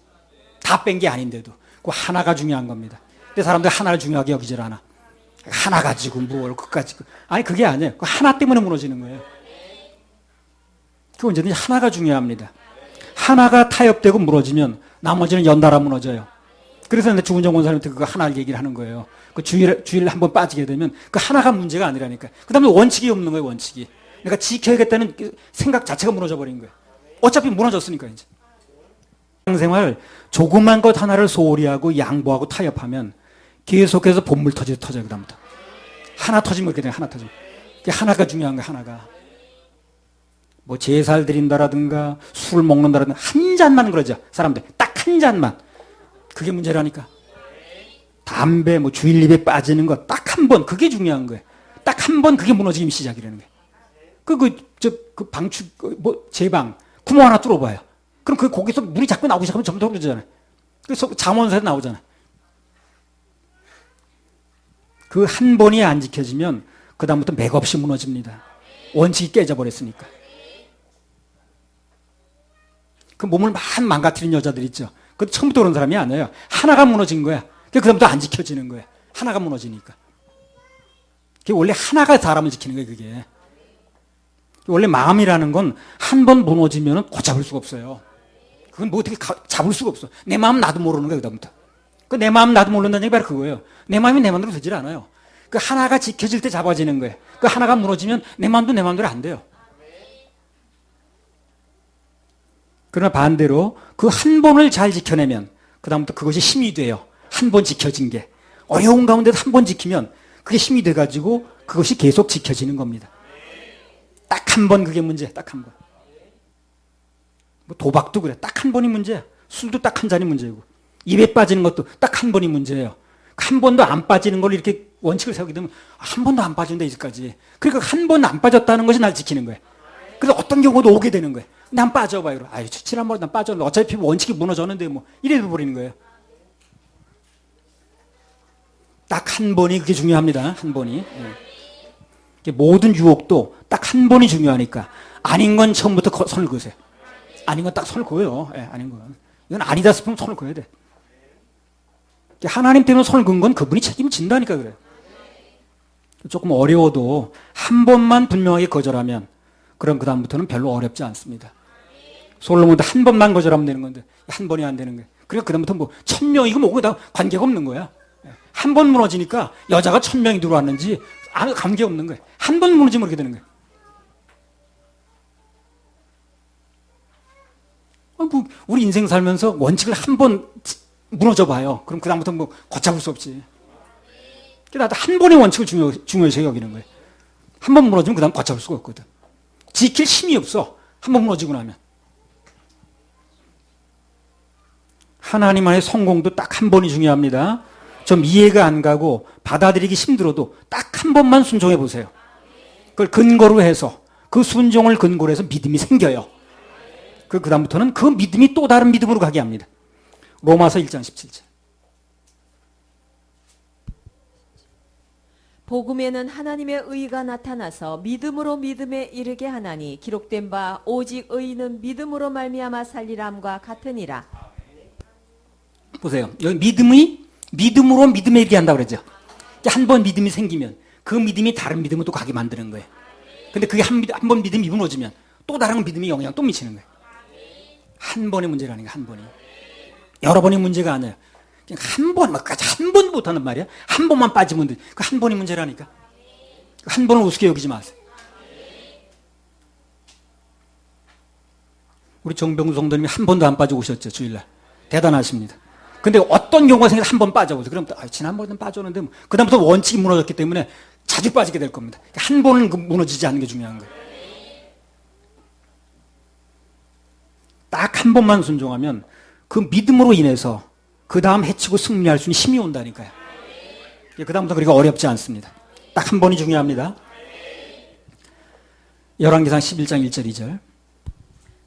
다 뺀 게 아닌데도 그 하나가 중요한 겁니다. 근데 사람들 하나를 중요하게 여기질 않아. 하나 가지고 뭘 끝까지 아니 그게 아니에요. 그 하나 때문에 무너지는 거예요. 그 언제든지 하나가 중요합니다. 하나가 타협되고 무너지면 나머지는 연달아 무너져요. 그래서 주은정 권사님한테 그거 하나를 얘기를 하는 거예요. 그 주일 한번 빠지게 되면 그 하나가 문제가 아니라니까. 그 다음에 원칙이 없는 거예요, 원칙이. 그러니까 지켜야겠다는 생각 자체가 무너져 버린 거예요. 어차피 무너졌으니까 이제. 생활 조그만 것 하나를 소홀히 하고 양보하고 타협하면 계속해서 본물 터져요. 그다음부터 하나 터지면 그렇게 돼요. 하나 터지면 하나가 중요한 거야. 하나가 뭐 제사를 드린다라든가 술 먹는다라든가 한 잔만 그러죠. 사람들 딱 한 잔만 그게 문제라니까. 담배 뭐 주일 입에 빠지는 거 딱 한 번 그게 중요한 거예요. 딱 한 번 그게 무너지기 시작이라는 거예요. 그 방출 뭐 제방 구멍 하나 뚫어봐요. 그럼 그 거기서 물이 자꾸 나오기 시작하면 점점 떨어지잖아요. 그래서 잠원서에 나오잖아요. 그 한 번이 안 지켜지면 그 다음부터 맥없이 무너집니다. 원칙이 깨져버렸으니까. 그 몸을 망가뜨린 여자들 있죠. 그 처음부터 그런 사람이 아니에요. 하나가 무너진 거야. 그 다음부터 안 지켜지는 거야. 하나가 무너지니까. 그게 원래 하나가 사람을 지키는 거예요. 그게. 원래 마음이라는 건 한 번 무너지면 고잡을 수가 없어요. 그건 뭐 어떻게 잡을 수가 없어. 내 마음 나도 모르는 거예요. 그다음부터. 그 내 마음 나도 모른다는 얘기 바로 그거예요. 내 마음이 내 마음대로 되질 않아요. 그 하나가 지켜질 때 잡아지는 거예요. 그 하나가 무너지면 내 마음도 내 마음대로 안 돼요. 그러나 반대로 그 한 번을 잘 지켜내면 그 다음부터 그것이 힘이 돼요. 한 번 지켜진 게. 어려운 가운데도 한 번 지키면 그게 힘이 돼가지고 그것이 계속 지켜지는 겁니다. 딱 한 번 그게 문제야. 딱 한 번. 뭐 도박도 그래. 딱 한 번이 문제야. 술도 딱 한 잔이 문제고. 입에 빠지는 것도 딱 한 번이 문제예요. 한 번도 안 빠지는 걸 이렇게 원칙을 세우게 되면 한 번도 안 빠진다 이제까지. 그러니까 한 번 안 빠졌다는 것이 날 지키는 거예요. 그래서 어떤 경우도 오게 되는 거예요. 난 빠져봐요. 아유, 지난번에 난 빠졌는데 어차피 원칙이 무너졌는데 뭐 이래 버리는 거예요. 딱 한 번이 그게 중요합니다. 한 번이. 모든 유혹도 딱 한 번이 중요하니까 아닌 건 처음부터 선을 그으세요. 아닌 건 딱 선을 그어요. 아닌 건. 이건 아니다 싶으면 선을 그어야 돼. 하나님 때문에 선을 그은 건 그분이 책임을 진다니까 그래요. 조금 어려워도 한 번만 분명하게 거절하면 그럼 그 다음부터는 별로 어렵지 않습니다. 솔로몬도 한 번만 거절하면 되는 건데 한 번이 안 되는 거예요. 그러니까 그 다음부터 뭐 1000명이고 뭐고 다 관계가 없는 거야. 한 번 무너지니까 여자가 1000명이 들어왔는지 아무 관계없는 거예요. 한 번 무너지면 그렇게 되는 거예요. 뭐 우리 인생 살면서 원칙을 한 번 무너져 봐요. 그럼 그 다음부터 뭐 걷잡을 수 없지. 나도 한 번의 원칙을 중요시 여기는 거예요. 한 번 무너지면 그 다음 걷잡을 수가 없거든. 지킬 힘이 없어. 한 번 무너지고 나면. 하나님 안의 성공도 딱 한 번이 중요합니다. 좀 이해가 안 가고 받아들이기 힘들어도 딱 한 번만 순종해 보세요. 그걸 근거로 해서 그 순종을 근거로 해서 믿음이 생겨요. 그 다음부터는 그 믿음이 또 다른 믿음으로 가게 합니다. 로마서 1장 17절. 복음에는 하나님의 의가 나타나서 믿음으로 믿음에 이르게 하나니 기록된 바 오직 의인은 믿음으로 말미암아 살리람과 같으니라. 보세요. 여기 믿음으로 믿음에 이르게 한다고 그러죠. 한 번 믿음이 생기면 그 믿음이 다른 믿음으로 또 가게 만드는 거예요. 근데 그게 한 번 믿음이 무너지면 또 다른 믿음이 영향 또 미치는 거예요. 한 번의 문제라는 게 한 번이. 여러 번의 문제가 아니에요. 그냥 한 번까지 한 번 못하는 말이야. 한 번만 빠지면 돼. 그 한 번이 문제라니까. 한 번을 우습게 여기지 마세요. 우리 정병수 성도님이 한 번도 안 빠지고 오셨죠, 주일날. 대단하십니다. 근데 어떤 경우가 생겨서 한 번 빠져보세요. 그럼 지난번에는 빠졌는데 뭐. 그다음부터 원칙이 무너졌기 때문에 자주 빠지게 될 겁니다. 한 번은 무너지지 않는 게 중요한 거예요. 딱 한 번만 순종하면 그 믿음으로 인해서 그 다음 해치고 승리할 수 있는 힘이 온다니까요. 그 다음부터 그렇게 어렵지 않습니다. 딱 한 번이 중요합니다. 열왕기상 11장 1절 2절.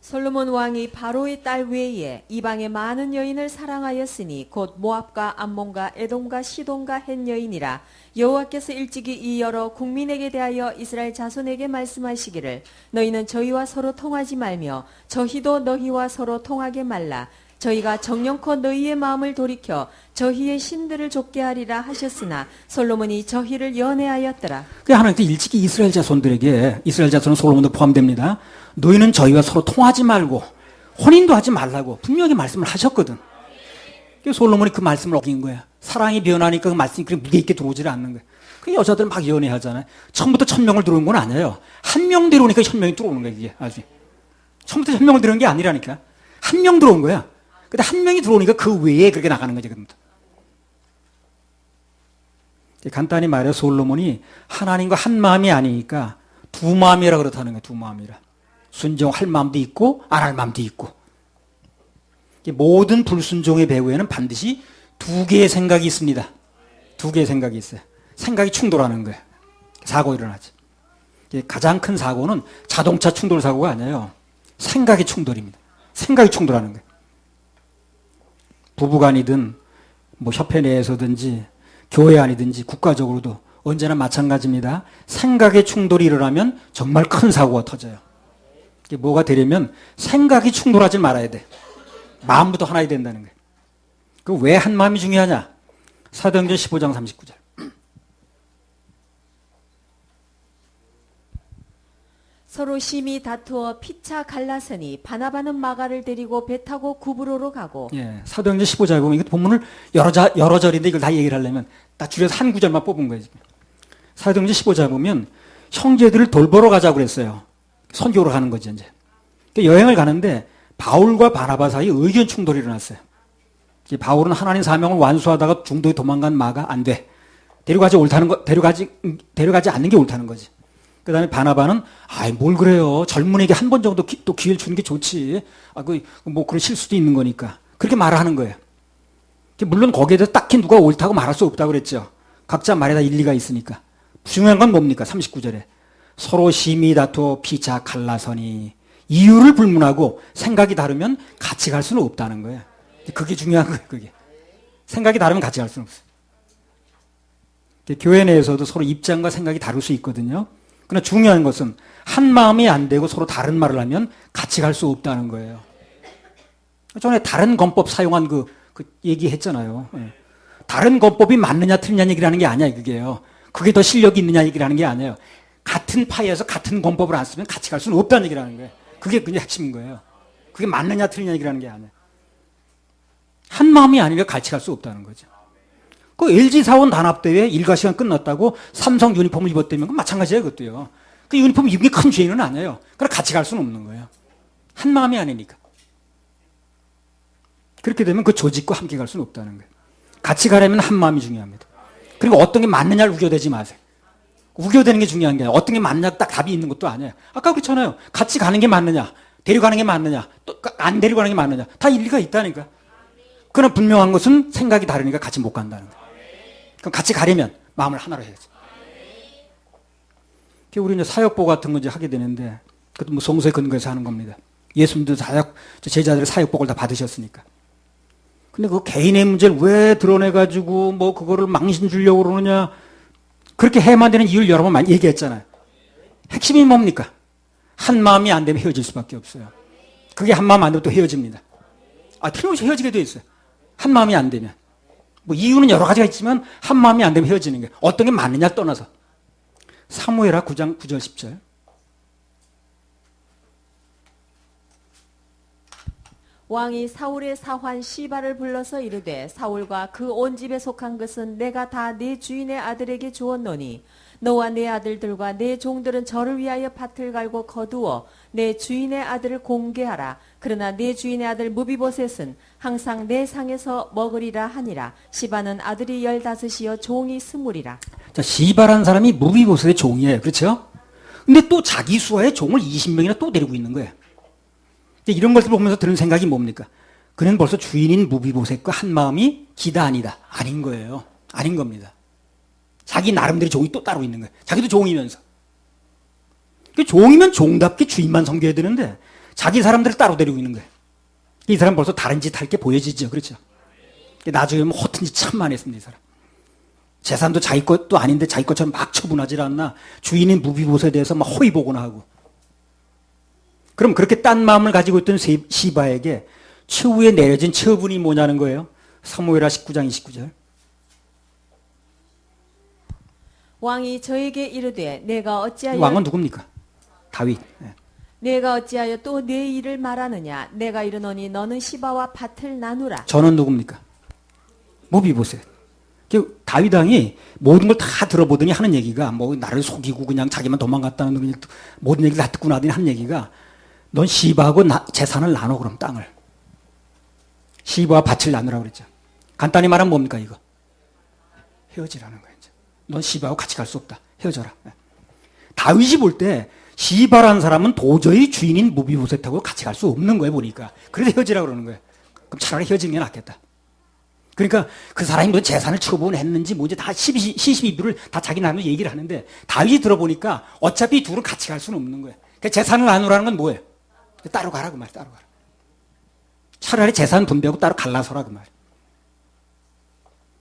솔로몬 왕이 바로의 딸 외에 이방의 많은 여인을 사랑하였으니 곧 모압과 암몬과 에돔과 시돈과 헷 여인이라. 여호와께서 일찍이 이 여러 국민에게 대하여 이스라엘 자손에게 말씀하시기를 너희는 저희와 서로 통하지 말며 저희도 너희와 서로 통하게 말라. 저희가 정령코 너희의 마음을 돌이켜 저희의 신들을 좇게 하리라 하셨으나 솔로몬이 저희를 연애하였더라. 하나님께서 일찍이 이스라엘 자손들에게, 이스라엘 자손은 솔로몬도 포함됩니다. 너희는 저희와 서로 통하지 말고 혼인도 하지 말라고 분명히 말씀을 하셨거든. 솔로몬이 그 말씀을 어긴 거야. 사랑이 변하니까 그 말씀이 그렇게 무게 있게 들어오질 않는 거야. 그 여자들은 막 연애하잖아요. 처음부터 1000명을 들어온 건 아니에요. 한 명 들어오니까 1000명이 들어오는 거야, 이게. 아주. 처음부터 1000명을 들어온 게 아니라니까. 한 명 들어온 거야. 근데 한 명이 들어오니까 그 외에 그렇게 나가는 거죠. 간단히 말해 솔로몬이 하나님과 한 마음이 아니니까 두 마음이라 그렇다는 거예요. 두 마음이라. 순종할 마음도 있고 안 할 마음도 있고. 모든 불순종의 배후에는 반드시 두 개의 생각이 있습니다. 두 개의 생각이 있어요. 생각이 충돌하는 거예요. 사고 일어나죠. 가장 큰 사고는 자동차 충돌 사고가 아니에요. 생각의 충돌입니다. 생각이 충돌하는 거예요. 부부간이든 뭐 협회 내에서든지 교회 안이든지 국가적으로도 언제나 마찬가지입니다. 생각의 충돌이 일어나면 정말 큰 사고가 터져요. 이게 뭐가 되려면 생각이 충돌하지 말아야 돼. 마음부터 하나야 된다는 거예요. 그 왜 한 마음이 중요하냐? 사도행전 15장 39절. 서로 심히 다투어 피차 갈라서니 바나바는 마가를 데리고 배 타고 구브로로 가고. 예, 사도행전 15장에 보면 이거 본문을 여러 절인데 이걸 다 얘기를 하려면 딱 줄여서 한 구절만 뽑은 거예요. 지금. 사도행전 15장에 보면 형제들을 돌보러 가자고 그랬어요. 선교로 가는 거죠, 이제. 그러니까 여행을 가는데 바울과 바나바 사이 의견 충돌이 일어났어요. 바울은 하나님 사명을 완수하다가 중도에 도망간 마가 안 돼. 데려가지 않는 게 옳다는 거지. 그 다음에 바나바는, 뭘 그래요. 젊은이에게 한 번 정도 또 기회를 주는 게 좋지. 그런 실수도 있는 거니까. 그렇게 말하는 거예요. 물론 거기에 대해서 딱히 누가 옳다고 말할 수 없다고 그랬죠. 각자 말에 다 일리가 있으니까. 중요한 건 뭡니까? 39절에. 서로 심히 다투어 피차 갈라서니. 이유를 불문하고 생각이 다르면 같이 갈 수는 없다는 거예요. 그게 중요한 거예요, 그게. 생각이 다르면 같이 갈 수는 없어요. 교회 내에서도 서로 입장과 생각이 다를 수 있거든요. 그러나 중요한 것은 한 마음이 안 되고 서로 다른 말을 하면 같이 갈 수 없다는 거예요. 전에 다른 권법 사용한 그 얘기했잖아요. 다른 권법이 맞느냐 틀리냐 얘기를 하는 게 아니야, 그게요. 그게 더 실력이 있느냐 얘기를 하는 게 아니에요. 같은 파에서 같은 권법을 안 쓰면 같이 갈 수는 없다는 얘기를 하는 거예요. 그게 그냥 핵심인 거예요. 그게 맞느냐 틀리냐 얘기를 하는 게 아니에요. 한 마음이 아니면 같이 갈 수 없다는 거죠. 그 LG 사원 단합대회 일과 시간 끝났다고 삼성 유니폼을 입었다면 그건 마찬가지예요, 그것도요. 그 유니폼 입은 게 큰 죄는 아니에요. 그럼 같이 갈 수는 없는 거예요. 한 마음이 아니니까. 그렇게 되면 그 조직과 함께 갈 수는 없다는 거예요. 같이 가려면 한 마음이 중요합니다. 그리고 어떤 게 맞느냐를 우겨대지 마세요. 우겨대는 게 중요한 게 아니라 어떤 게 맞냐 딱 답이 있는 것도 아니에요. 아까 그렇잖아요. 같이 가는 게 맞느냐, 데려가는 게 맞느냐, 또 안 데려가는 게 맞느냐. 다 일리가 있다니까. 그러나 분명한 것은 생각이 다르니까 같이 못 간다는 거예요. 그럼 같이 가려면 마음을 하나로 해야지. 우리 이제 사역보 같은 거 이제 하게 되는데, 그것도 뭐 성서에 근거해서 하는 겁니다. 예수님도 제자들의 사역복을 다 받으셨으니까. 근데 그 개인의 문제를 왜 드러내가지고 뭐 그거를 망신 주려고 그러느냐. 그렇게 해야만 되는 이유를 여러 번 많이 얘기했잖아요. 핵심이 뭡니까? 한 마음이 안 되면 헤어질 수밖에 없어요. 그게 한 마음 안 되면 또 헤어집니다. 틀림없이 헤어지게 돼 있어요. 한 마음이 안 되면. 뭐 이유는 여러 가지가 있지만 한 마음이 안 되면 헤어지는 거예요. 어떤 게 맞느냐 떠나서. 사무엘하 9장 9절 10절. 왕이 사울의 사환 시바를 불러서 이르되 사울과 그 온 집에 속한 것은 내가 다 내 주인의 아들에게 주었노니 너와 내 아들들과 내 종들은 저를 위하여 밭을 갈고 거두어 내 주인의 아들을 공개하라. 그러나 내 주인의 아들 무비보셋은 항상 내 상에서 먹으리라 하니라. 시바는 아들이 15이요 종이 20이라. 자, 시바라는 사람이 무비보셋의 종이에요. 그렇죠? 근데 또 자기 수하의 종을 20명이나 또 데리고 있는 거예요. 이런 것을 보면서 드는 생각이 뭡니까? 그는 벌써 주인인 무비보셋과 한 마음이 기다 아니다. 아닌 거예요. 아닌 겁니다. 자기 나름대로 종이 또 따로 있는 거예요. 자기도 종이면서. 종이면 종답게 주인만 섬겨야 되는데 자기 사람들을 따로 데리고 있는 거예요. 이 사람 벌써 다른 짓 할 게 보여지죠. 그렇죠? 나중에 보면 허튼 짓 참 많이 했습니다. 이 사람. 재산도 자기 것도 아닌데 자기 것처럼 막 처분하지 않나. 주인인 무비보셋에 대해서 막 허위 보고나 하고. 그럼 그렇게 딴 마음을 가지고 있던 시바에게 추후에 내려진 처분이 뭐냐는 거예요. 사무엘하 19장 29절. 왕이 저에게 이르되 내가 어찌하여 왕은 누굽니까? 다윗. 네. 내가 어찌하여 또 내 일을 말하느냐. 내가 이르노니 너는 시바와 밭을 나누라. 저는 누굽니까? 무비보셋. 다윗 왕이 모든 걸 다 들어보더니 하는 얘기가 뭐 나를 속이고 그냥 자기만 도망갔다는 그냥 모든 얘기를 다 듣고 나더니 하는 얘기가 넌 시바하고 재산을 나눠 그럼 땅을. 시바와 밭을 나누라고 그랬죠. 간단히 말하면 뭡니까 이거? 헤어지라는 거예요. 이제. 넌 시바하고 같이 갈 수 없다. 헤어져라. 다윗이 볼 때 시바라는 사람은 도저히 주인인 무비보셋하고 같이 갈 수 없는 거예요, 보니까. 그래서 헤어지라고 그러는 거예요. 그럼 차라리 헤어지는 게 낫겠다. 그러니까 그 사람이 뭐 재산을 처분 했는지 뭐 이제 다 시시비비를 다 자기 나름대로 얘기를 하는데 다윗이 들어보니까 어차피 둘은 같이 갈 수는 없는 거예요. 그러니까 재산을 나누라는 건 뭐예요? 따로 가라 그 말이에요. 따로 가라. 차라리 재산 분배하고 따로 갈라서라 그 말이에요.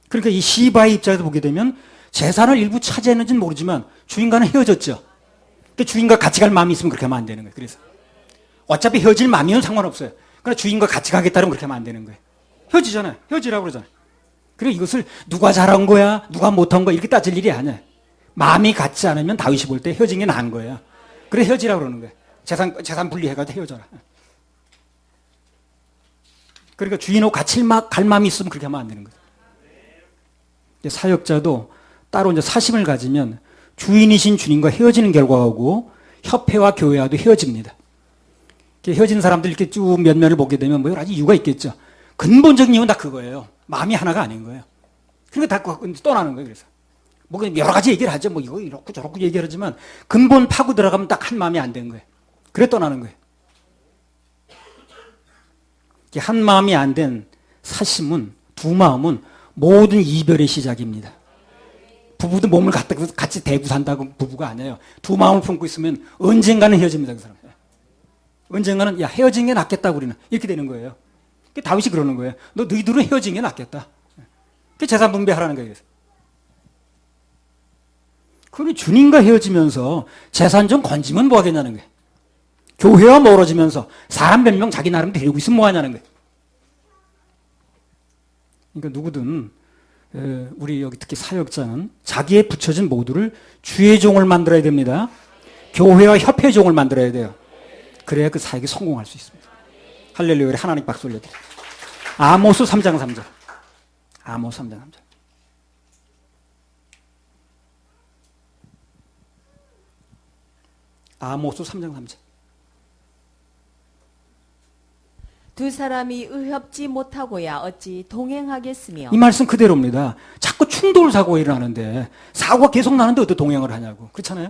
그러니까 이 시바의 입장에서 보게 되면 재산을 일부 차지했는지는 모르지만 주인과는 헤어졌죠. 그러니까 주인과 같이 갈 마음이 있으면 그렇게 하면 안 되는 거예요. 그래서 어차피 헤어질 마음이면 상관없어요. 그러나 주인과 같이 가겠다면 그렇게 하면 안 되는 거예요. 헤어지잖아요. 헤어지라고 그러잖아요. 그리고 이것을 누가 잘한 거야, 누가 못한 거야 이렇게 따질 일이 아니에요. 마음이 같지 않으면 다윗이 볼 때 헤어진 게 나은 거예요. 그래 헤어지라고 그러는 거예요. 재산 분리해가지고 헤어져라. 그러니까 주인하고 같이 갈 마음이 있으면 그렇게 하면 안 되는 거죠. 사역자도 따로 이제 사심을 가지면 주인이신 주님과 헤어지는 결과하고 협회와 교회와도 헤어집니다. 헤어지는 사람들 이렇게 쭉 면면을 보게 되면 뭐 여러 가지 이유가 있겠죠. 근본적인 이유는 다 그거예요. 마음이 하나가 아닌 거예요. 그러니까 다 떠나는 거예요. 그래서 뭐 여러 가지 얘기를 하죠. 뭐 이거 이렇고 저렇고 얘기를 하지만 근본 파고 들어가면 딱 한 마음이 안 된 거예요. 그래 떠나는 거예요. 한 마음이 안 된 사심은 두 마음은 모든 이별의 시작입니다. 부부도 몸을 같이 대고 산다고 부부가 아니에요. 두 마음을 품고 있으면 언젠가는 헤어집니다. 그 사람. 언젠가는 야 헤어지는 게 낫겠다 우리는 이렇게 되는 거예요. 다윗이 그러는 거예요. 너희들은 헤어지는 게 낫겠다. 재산 분배하라는 거예요. 그러니 주님과 헤어지면서 재산 좀 건지면 뭐 하겠냐는 거예요. 교회와 멀어지면서 사람 몇 명 자기 나름 데리고 있으면 뭐 하냐는 거예요. 그러니까 누구든 우리 여기 특히 사역자는 자기에 붙여진 모두를 주의 종을 만들어야 됩니다. 교회와 협회 종을 만들어야 돼요. 그래야 그 사역이 성공할 수 있습니다. 할렐루야. 하나님 박수 올려드립니다. 아모스 3장 3절. 아모스 3장 3절. 아모스 3장 3절. 두 사람이 의협지 못하고야 어찌 동행하겠으며. 이 말씀 그대로입니다. 자꾸 충돌 사고가 일어나는데 사고가 계속 나는데 어떻게 동행을 하냐고. 그렇잖아요.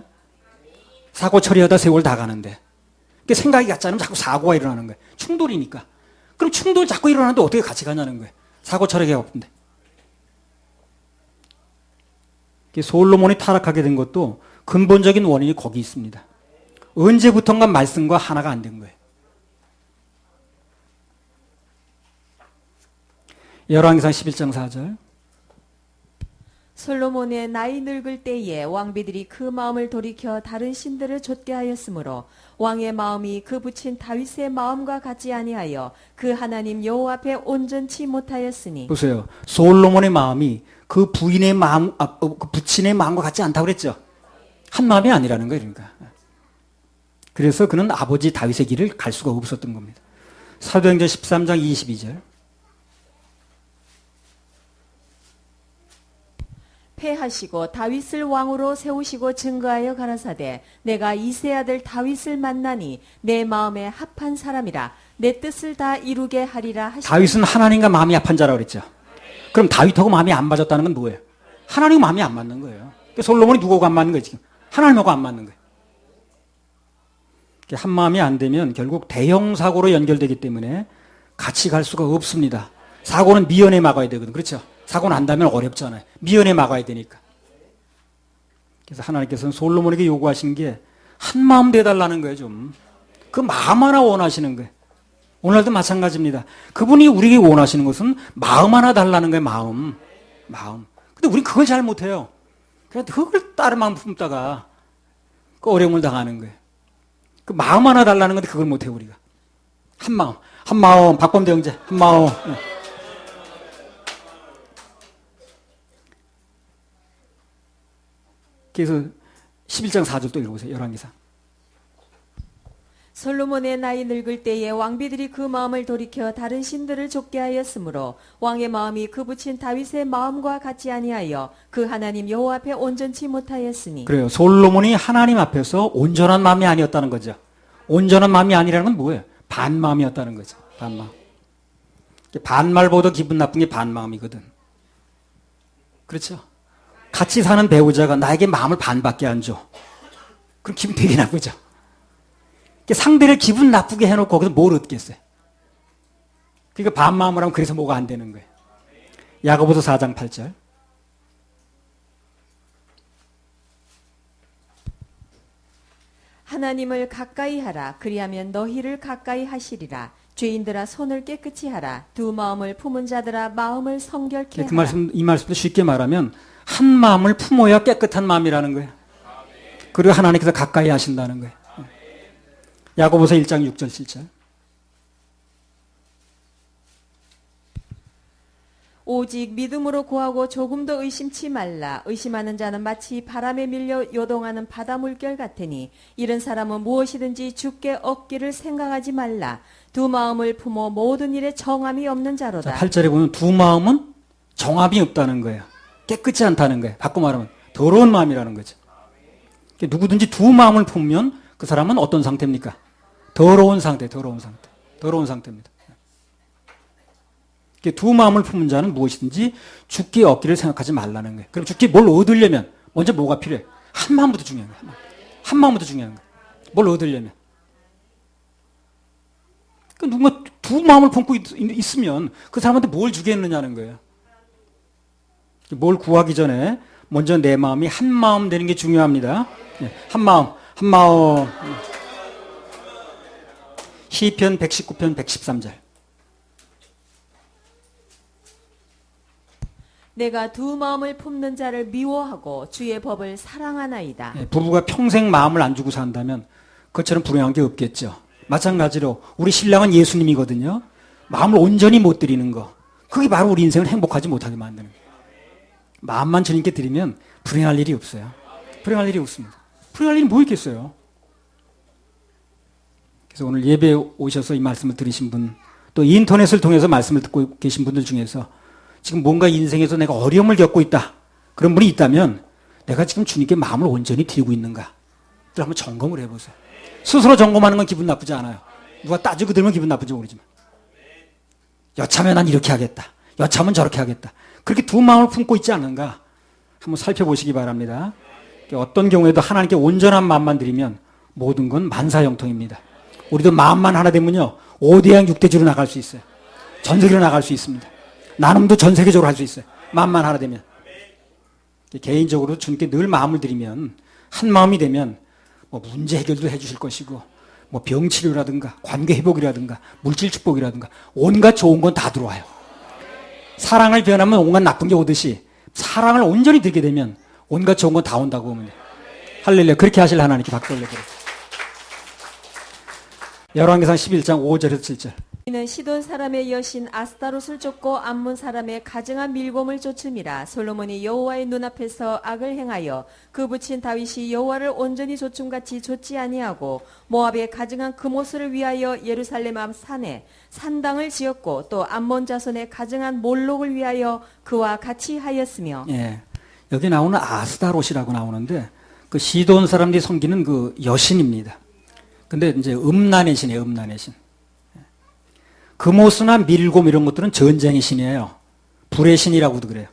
사고 처리하다 세월 다 가는데 생각이 같지 않으면 자꾸 사고가 일어나는 거예요. 충돌이니까. 그럼 충돌 자꾸 일어나는데 어떻게 같이 가냐는 거예요. 사고 처리가 없는데. 솔로몬이 타락하게 된 것도 근본적인 원인이 거기 있습니다. 언제부턴가 말씀과 하나가 안 된 거예요. 열왕기상 11장 4절. 솔로몬의 나이 늙을 때에 왕비들이 그 마음을 돌이켜 다른 신들을 좇게 하였으므로 왕의 마음이 그 붙인 다윗의 마음과 같지 아니하여 그 하나님 여호와 앞에 온전치 못하였으니. 보세요. 솔로몬의 마음이 그 부인의 마음, 그 부친의 마음과 같지 않다고 그랬죠. 한 마음이 아니라는 거예요. 그러니까. 그래서 그는 아버지 다윗의 길을 갈 수가 없었던 겁니다. 사도행전 13장 22절. 패하시고 다윗을 왕으로 세우시고 증거하여 가라사대 내가 이세 아들 다윗을 만나니 내 마음에 합한 사람이라 내 뜻을 다 이루게 하리라 하시니. 다윗은 하나님과 마음이 합한 자라고 그랬죠. 그럼 다윗하고 마음이 안 맞았다는 건 뭐예요? 하나님과 마음이 안 맞는 거예요. 솔로몬이 누구하고 안 맞는 거예요 지금? 하나님하고 안 맞는 거예요. 한 마음이 안 되면 결국 대형 사고로 연결되기 때문에 같이 갈 수가 없습니다. 사고는 미연에 막아야 되거든. 그렇죠? 사고 난다면 어렵잖아요. 미연에 막아야 되니까. 그래서 하나님께서는 솔로몬에게 요구하신 게 한 마음 돼달라는 거예요, 좀. 그 마음 하나 원하시는 거예요. 오늘도 마찬가지입니다. 그분이 우리에게 원하시는 것은 마음 하나 달라는 거예요, 마음. 근데 우린 그걸 잘 못해요. 그냥 그걸 다른 마음 품다가 그 어려움을 당하는 거예요. 그 마음 하나 달라는 건데 그걸 못해요, 우리가. 한 마음, 박범대 형제, 한 마음. 그래서 11장 4절 또 읽어보세요. 열왕기상. 솔로몬의 나이 늙을 때에 왕비들이 그 마음을 돌이켜 다른 신들을 좇게 하였으므로 왕의 마음이 그 붙인 다윗의 마음과 같지 아니하여 그 하나님 여호와 앞에 온전치 못하였으니. 그래요. 솔로몬이 하나님 앞에서 온전한 마음이 아니었다는 거죠. 온전한 마음이 아니라는 건 뭐예요? 반마음이었다는 거죠. 반마음. 반말보다 기분 나쁜 게 반마음이거든. 그렇죠? 같이 사는 배우자가 나에게 마음을 반밖에 안 줘. 그럼 기분 되게 나쁘죠? 상대를 기분 나쁘게 해놓고 거기서 뭘 얻겠어요? 그러니까 반마음을 하면 그래서 뭐가 안 되는 거예요. 야고보서 4장 8절. 하나님을 가까이 하라. 그리하면 너희를 가까이 하시리라. 죄인들아 손을 깨끗이 하라. 두 마음을 품은 자들아 마음을 성결케 하라. 이 말씀도 쉽게 말하면 한 마음을 품어야 깨끗한 마음이라는 거예요. 그리고 하나님께서 가까이 하신다는 거예요. 야고보서 1장 6절 7절. 오직 믿음으로 구하고 조금도 의심치 말라. 의심하는 자는 마치 바람에 밀려 요동하는 바다 물결 같으니 이런 사람은 무엇이든지 주께 얻기를 생각하지 말라. 두 마음을 품어 모든 일에 정함이 없는 자로다. 8절에 보면 두 마음은 정함이 없다는 거예요. 깨끗지 않다는 거예요. 바꿔 말하면 더러운 마음이라는 거죠. 누구든지 두 마음을 품으면 그 사람은 어떤 상태입니까? 더러운 상태입니다. 두 마음을 품은 자는 무엇이든지 주께 얻기를 생각하지 말라는 거예요. 그럼 주께 뭘 얻으려면 먼저 뭐가 필요해? 한 마음부터 중요한 거예요. 한 마음부터 중요한 거예요. 뭘 얻으려면. 누군가 두 마음을 품고 있으면 그 사람한테 뭘 주겠느냐는 거예요. 뭘 구하기 전에 먼저 내 마음이 한 마음 되는 게 중요합니다. 한 마음. 시편 119편 113절. 내가 두 마음을 품는 자를 미워하고 주의 법을 사랑하나이다. 부부가 평생 마음을 안 주고 산다면 그것처럼 불행한 게 없겠죠. 마찬가지로 우리 신랑은 예수님이거든요. 마음을 온전히 못 드리는 거. 그게 바로 우리 인생을 행복하지 못하게 만드는 거예요. 마음만 주님께 드리면 불행할 일이 없어요. 불행할 일이 없습니다. 불행할 일이 뭐 있겠어요. 그래서 오늘 예배에 오셔서 이 말씀을 들으신 분, 또 인터넷을 통해서 말씀을 듣고 계신 분들 중에서 지금 뭔가 인생에서 내가 어려움을 겪고 있다. 그런 분이 있다면 내가 지금 주님께 마음을 온전히 드리고 있는가? 한번 점검을 해보세요. 스스로 점검하는 건 기분 나쁘지 않아요. 누가 따지고 들으면 기분 나쁜지 모르지만. 여차면 난 이렇게 하겠다. 여차면 저렇게 하겠다. 그렇게 두 마음을 품고 있지 않은가? 한번 살펴보시기 바랍니다. 어떤 경우에도 하나님께 온전한 마음만 드리면 모든 건 만사형통입니다. 우리도 마음만 하나 되면요. 5대양 6대주로 나갈 수 있어요. 전 세계로 나갈 수 있습니다. 나눔도 전 세계적으로 할 수 있어요. 마음만 하나 되면. 개인적으로 주님께 늘 마음을 드리면 한 마음이 되면 뭐 문제 해결도 해주실 것이고 뭐 병치료라든가 관계 회복이라든가 물질 축복이라든가 온갖 좋은 건 다 들어와요. 사랑을 변하면 온갖 나쁜 게 오듯이 사랑을 온전히 드리게 되면 온갖 좋은 건 다 온다고 보면 돼요. 할렐루야. 그렇게 하실 하나님께 박수 올려드려요. 열왕기상 11장 5절에서 7절. 이는 시돈 사람의 여신 아스타롯을 쫓고 암몬 사람의 가증한 밀곰을 쫓음이라. 솔로몬이 여호와의 눈앞에서 악을 행하여 그 붙인 다윗이 여호와를 온전히 좇음같이 좇지 아니하고 모압의 가증한 그모스를 위하여 예루살렘 앞 산에 산당을 지었고 또 암몬 자손의 가증한 몰록을 위하여 그와 같이 하였으며. 예, 여기 나오는 아스타롯이라고 나오는데 그 시돈 사람들이 섬기는 그 여신입니다. 근데 이제 음란의 신이에요. 음란의 신. 금오스나 밀곰 이런 것들은 전쟁의 신이에요. 불의 신이라고도 그래요.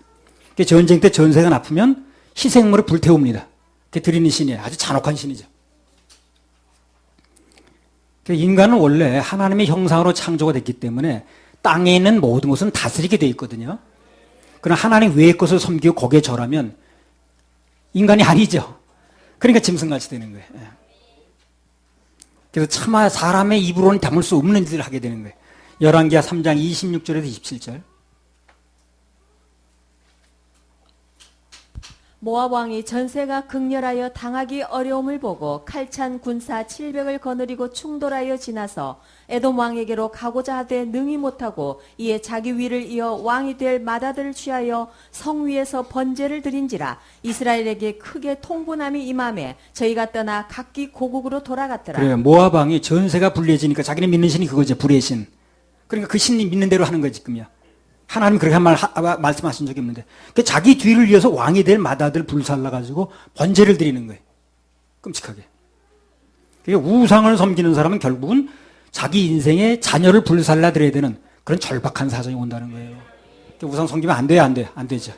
전쟁 때 전세가 나쁘면 희생물을 불태웁니다. 그게 드리는 신이에요. 아주 잔혹한 신이죠. 인간은 원래 하나님의 형상으로 창조가 됐기 때문에 땅에 있는 모든 것은 다스리게 되어 있거든요. 그러나 하나님 외의 것을 섬기고 거기에 절하면 인간이 아니죠. 그러니까 짐승같이 되는 거예요. 그래서 차마 사람의 입으로는 담을 수 없는 일을 하게 되는 거예요. 열왕기하 3장 26절에서 27절. 모압 왕이 전세가 극렬하여 당하기 어려움을 보고 칼찬 군사 700을 거느리고 충돌하여 지나서 에돔 왕에게로 가고자 하되 능히 못하고 이에 자기 위를 이어 왕이 될 마다들을 취하여 성 위에서 번제를 드린지라. 이스라엘에게 크게 통분함이 임함에 저희가 떠나 각기 고국으로 돌아갔더라. 그래요. 모압 왕이 전세가 불리해지니까 자기는 믿는 신이 그거죠. 불의 신. 그러니까 그 신이 믿는 대로 하는 거지 지금이야. 하나님 그렇게 말씀하신 적이 없는데 자기 뒤를 이어서 왕이 될 마다들 불살라가지고 번제를 드리는 거예요. 끔찍하게. 그러니까 우상을 섬기는 사람은 결국은 자기 인생의 자녀를 불살라 드려야 되는 그런 절박한 사정이 온다는 거예요. 우상 섬기면 안 돼요, 안 돼요? 안 되죠.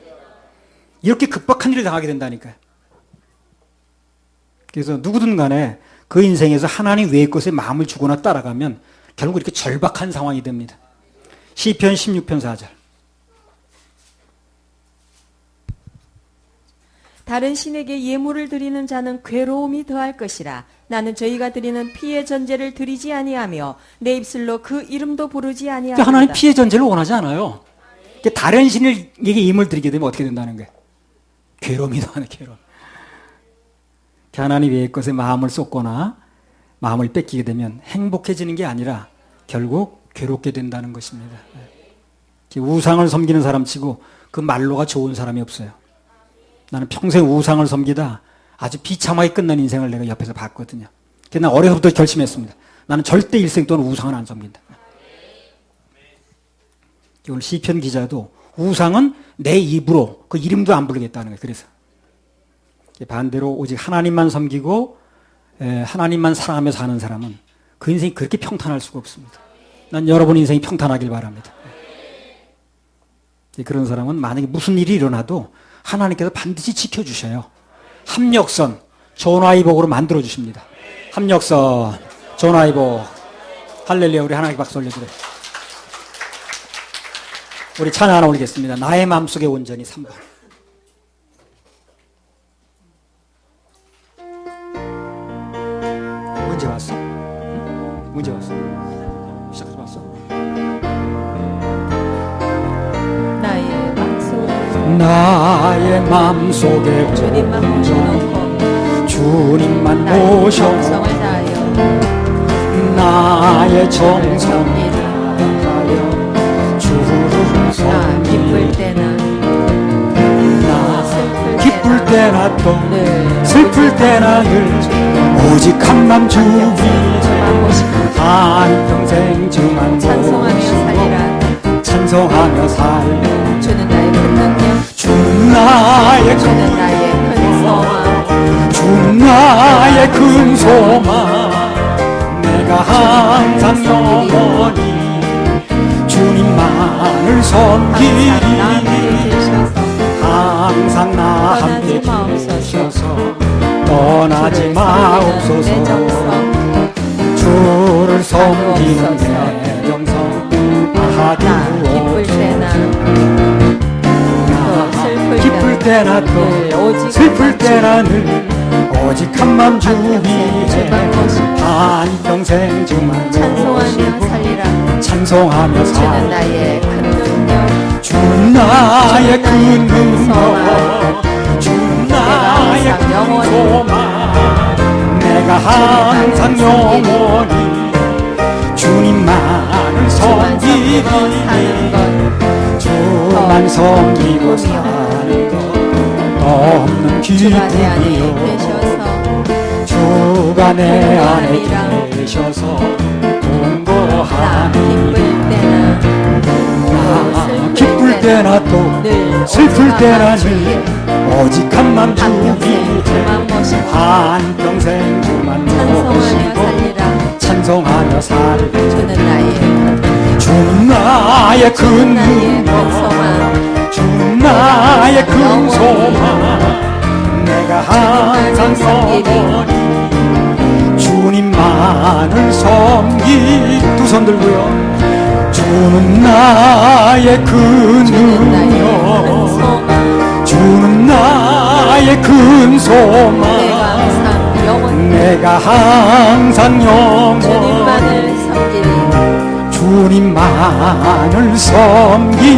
이렇게 급박한 일을 당하게 된다니까요. 그래서 누구든 간에 그 인생에서 하나님 외의 것에 마음을 주거나 따라가면 결국 이렇게 절박한 상황이 됩니다. 시편 16편 4절. 다른 신에게 예물을 드리는 자는 괴로움이 더할 것이라. 나는 저희가 드리는 피의 전제를 드리지 아니하며 내 입술로 그 이름도 부르지 아니하리이다. 하나님 피의 전제를 원하지 않아요. 다른 신에게 예물을 드리게 되면 어떻게 된다는 거예요? 괴로움이 더하는 괴로움. 하나님 외의 것에 마음을 쏟거나 마음을 뺏기게 되면 행복해지는 게 아니라 결국 괴롭게 된다는 것입니다. 우상을 섬기는 사람 치고 그 말로가 좋은 사람이 없어요. 나는 평생 우상을 섬기다 아주 비참하게 끝난 인생을 내가 옆에서 봤거든요. 그래서 난 어려서부터 결심했습니다. 나는 절대 일생 동안 우상을 안 섬긴다. 오늘 시편 기자도 우상은 내 입으로 그 이름도 안 부르겠다는 거예요. 그래서 반대로 오직 하나님만 섬기고 하나님만 사랑하며 사는 사람은 그 인생이 그렇게 평탄할 수가 없습니다. 난 여러분 인생이 평탄하길 바랍니다. 그런 사람은 만약에 무슨 일이 일어나도 하나님께서 반드시 지켜주셔요. 합력선, 전화위복으로 만들어 주십니다. 합력선, 전화위복. 할렐루야. 우리 하나님께 박수 올려드려요. 우리 찬양 하나 올리겠습니다. 나의 마음속에 온전히 3번. 문제 왔어? 응? 문제 왔어? 시작해서 왔어? 나의 마음속에 주님만 모셔놓고 주님만 나의 모셔놓고 정성을 다하여 나의 정성을 다하여 주를 기쁠 섬기리. 때나 기쁠 때나 또 늘 슬플 때나 늘 오직 한맘 주 위에 주만 모시고 한평생 주만 찬송하며 모시고 살리라. 찬송하며 살 주는 나의 큰 능력, 주는 나의 주는 나의 큰 소망, 주는 나의 큰 소망. 내가 항상 영원히 주님만을 섬기리. 항상 나 함께 계셔서 떠나지 마옵소서. 주를 섬기는 내 정성 기쁠 때나 기쁠 때나 또 슬플 때나 늘 오직 한맘 주 위에 한평생 주만 찬송하며 모시고 살리라. 찬송하며 주는 살 나의 큰 능력, 주는 나의 큰 능력 소망. 주는 나의 항상 큰 영원히 소망. 내가 항상 영원히 주님만을 주만 섬기리. 섬기고 사는 것, 주만 섬기고 사는 것 없는 주가 내 안에 기쁨이요. 계셔서 주가 내 안에 공고함이라. 계셔서 나 공고하니. 기쁠 때나 기쁠 때나 또 늘 슬플 때나 오직 늘 오직 한맘 주 한평생 주만 위에 모시고 한평생 주만 찬송하며 모시고 살리라. 찬송하며 살 주는 나의 큰 능력, 주는 나의 큰 나의 큰 능력 소망, 주는 나의 큰 소망. 내가 항상 영원히 주님만을 섬기. 두 손 들고요. 주는 나의 큰 주는 나의 큰 능력 소망, 주는 나의 큰 소망. 내가 항상 영원히 내가 항상 영원히 주님만을 섬기리. 주님만을 섬기리.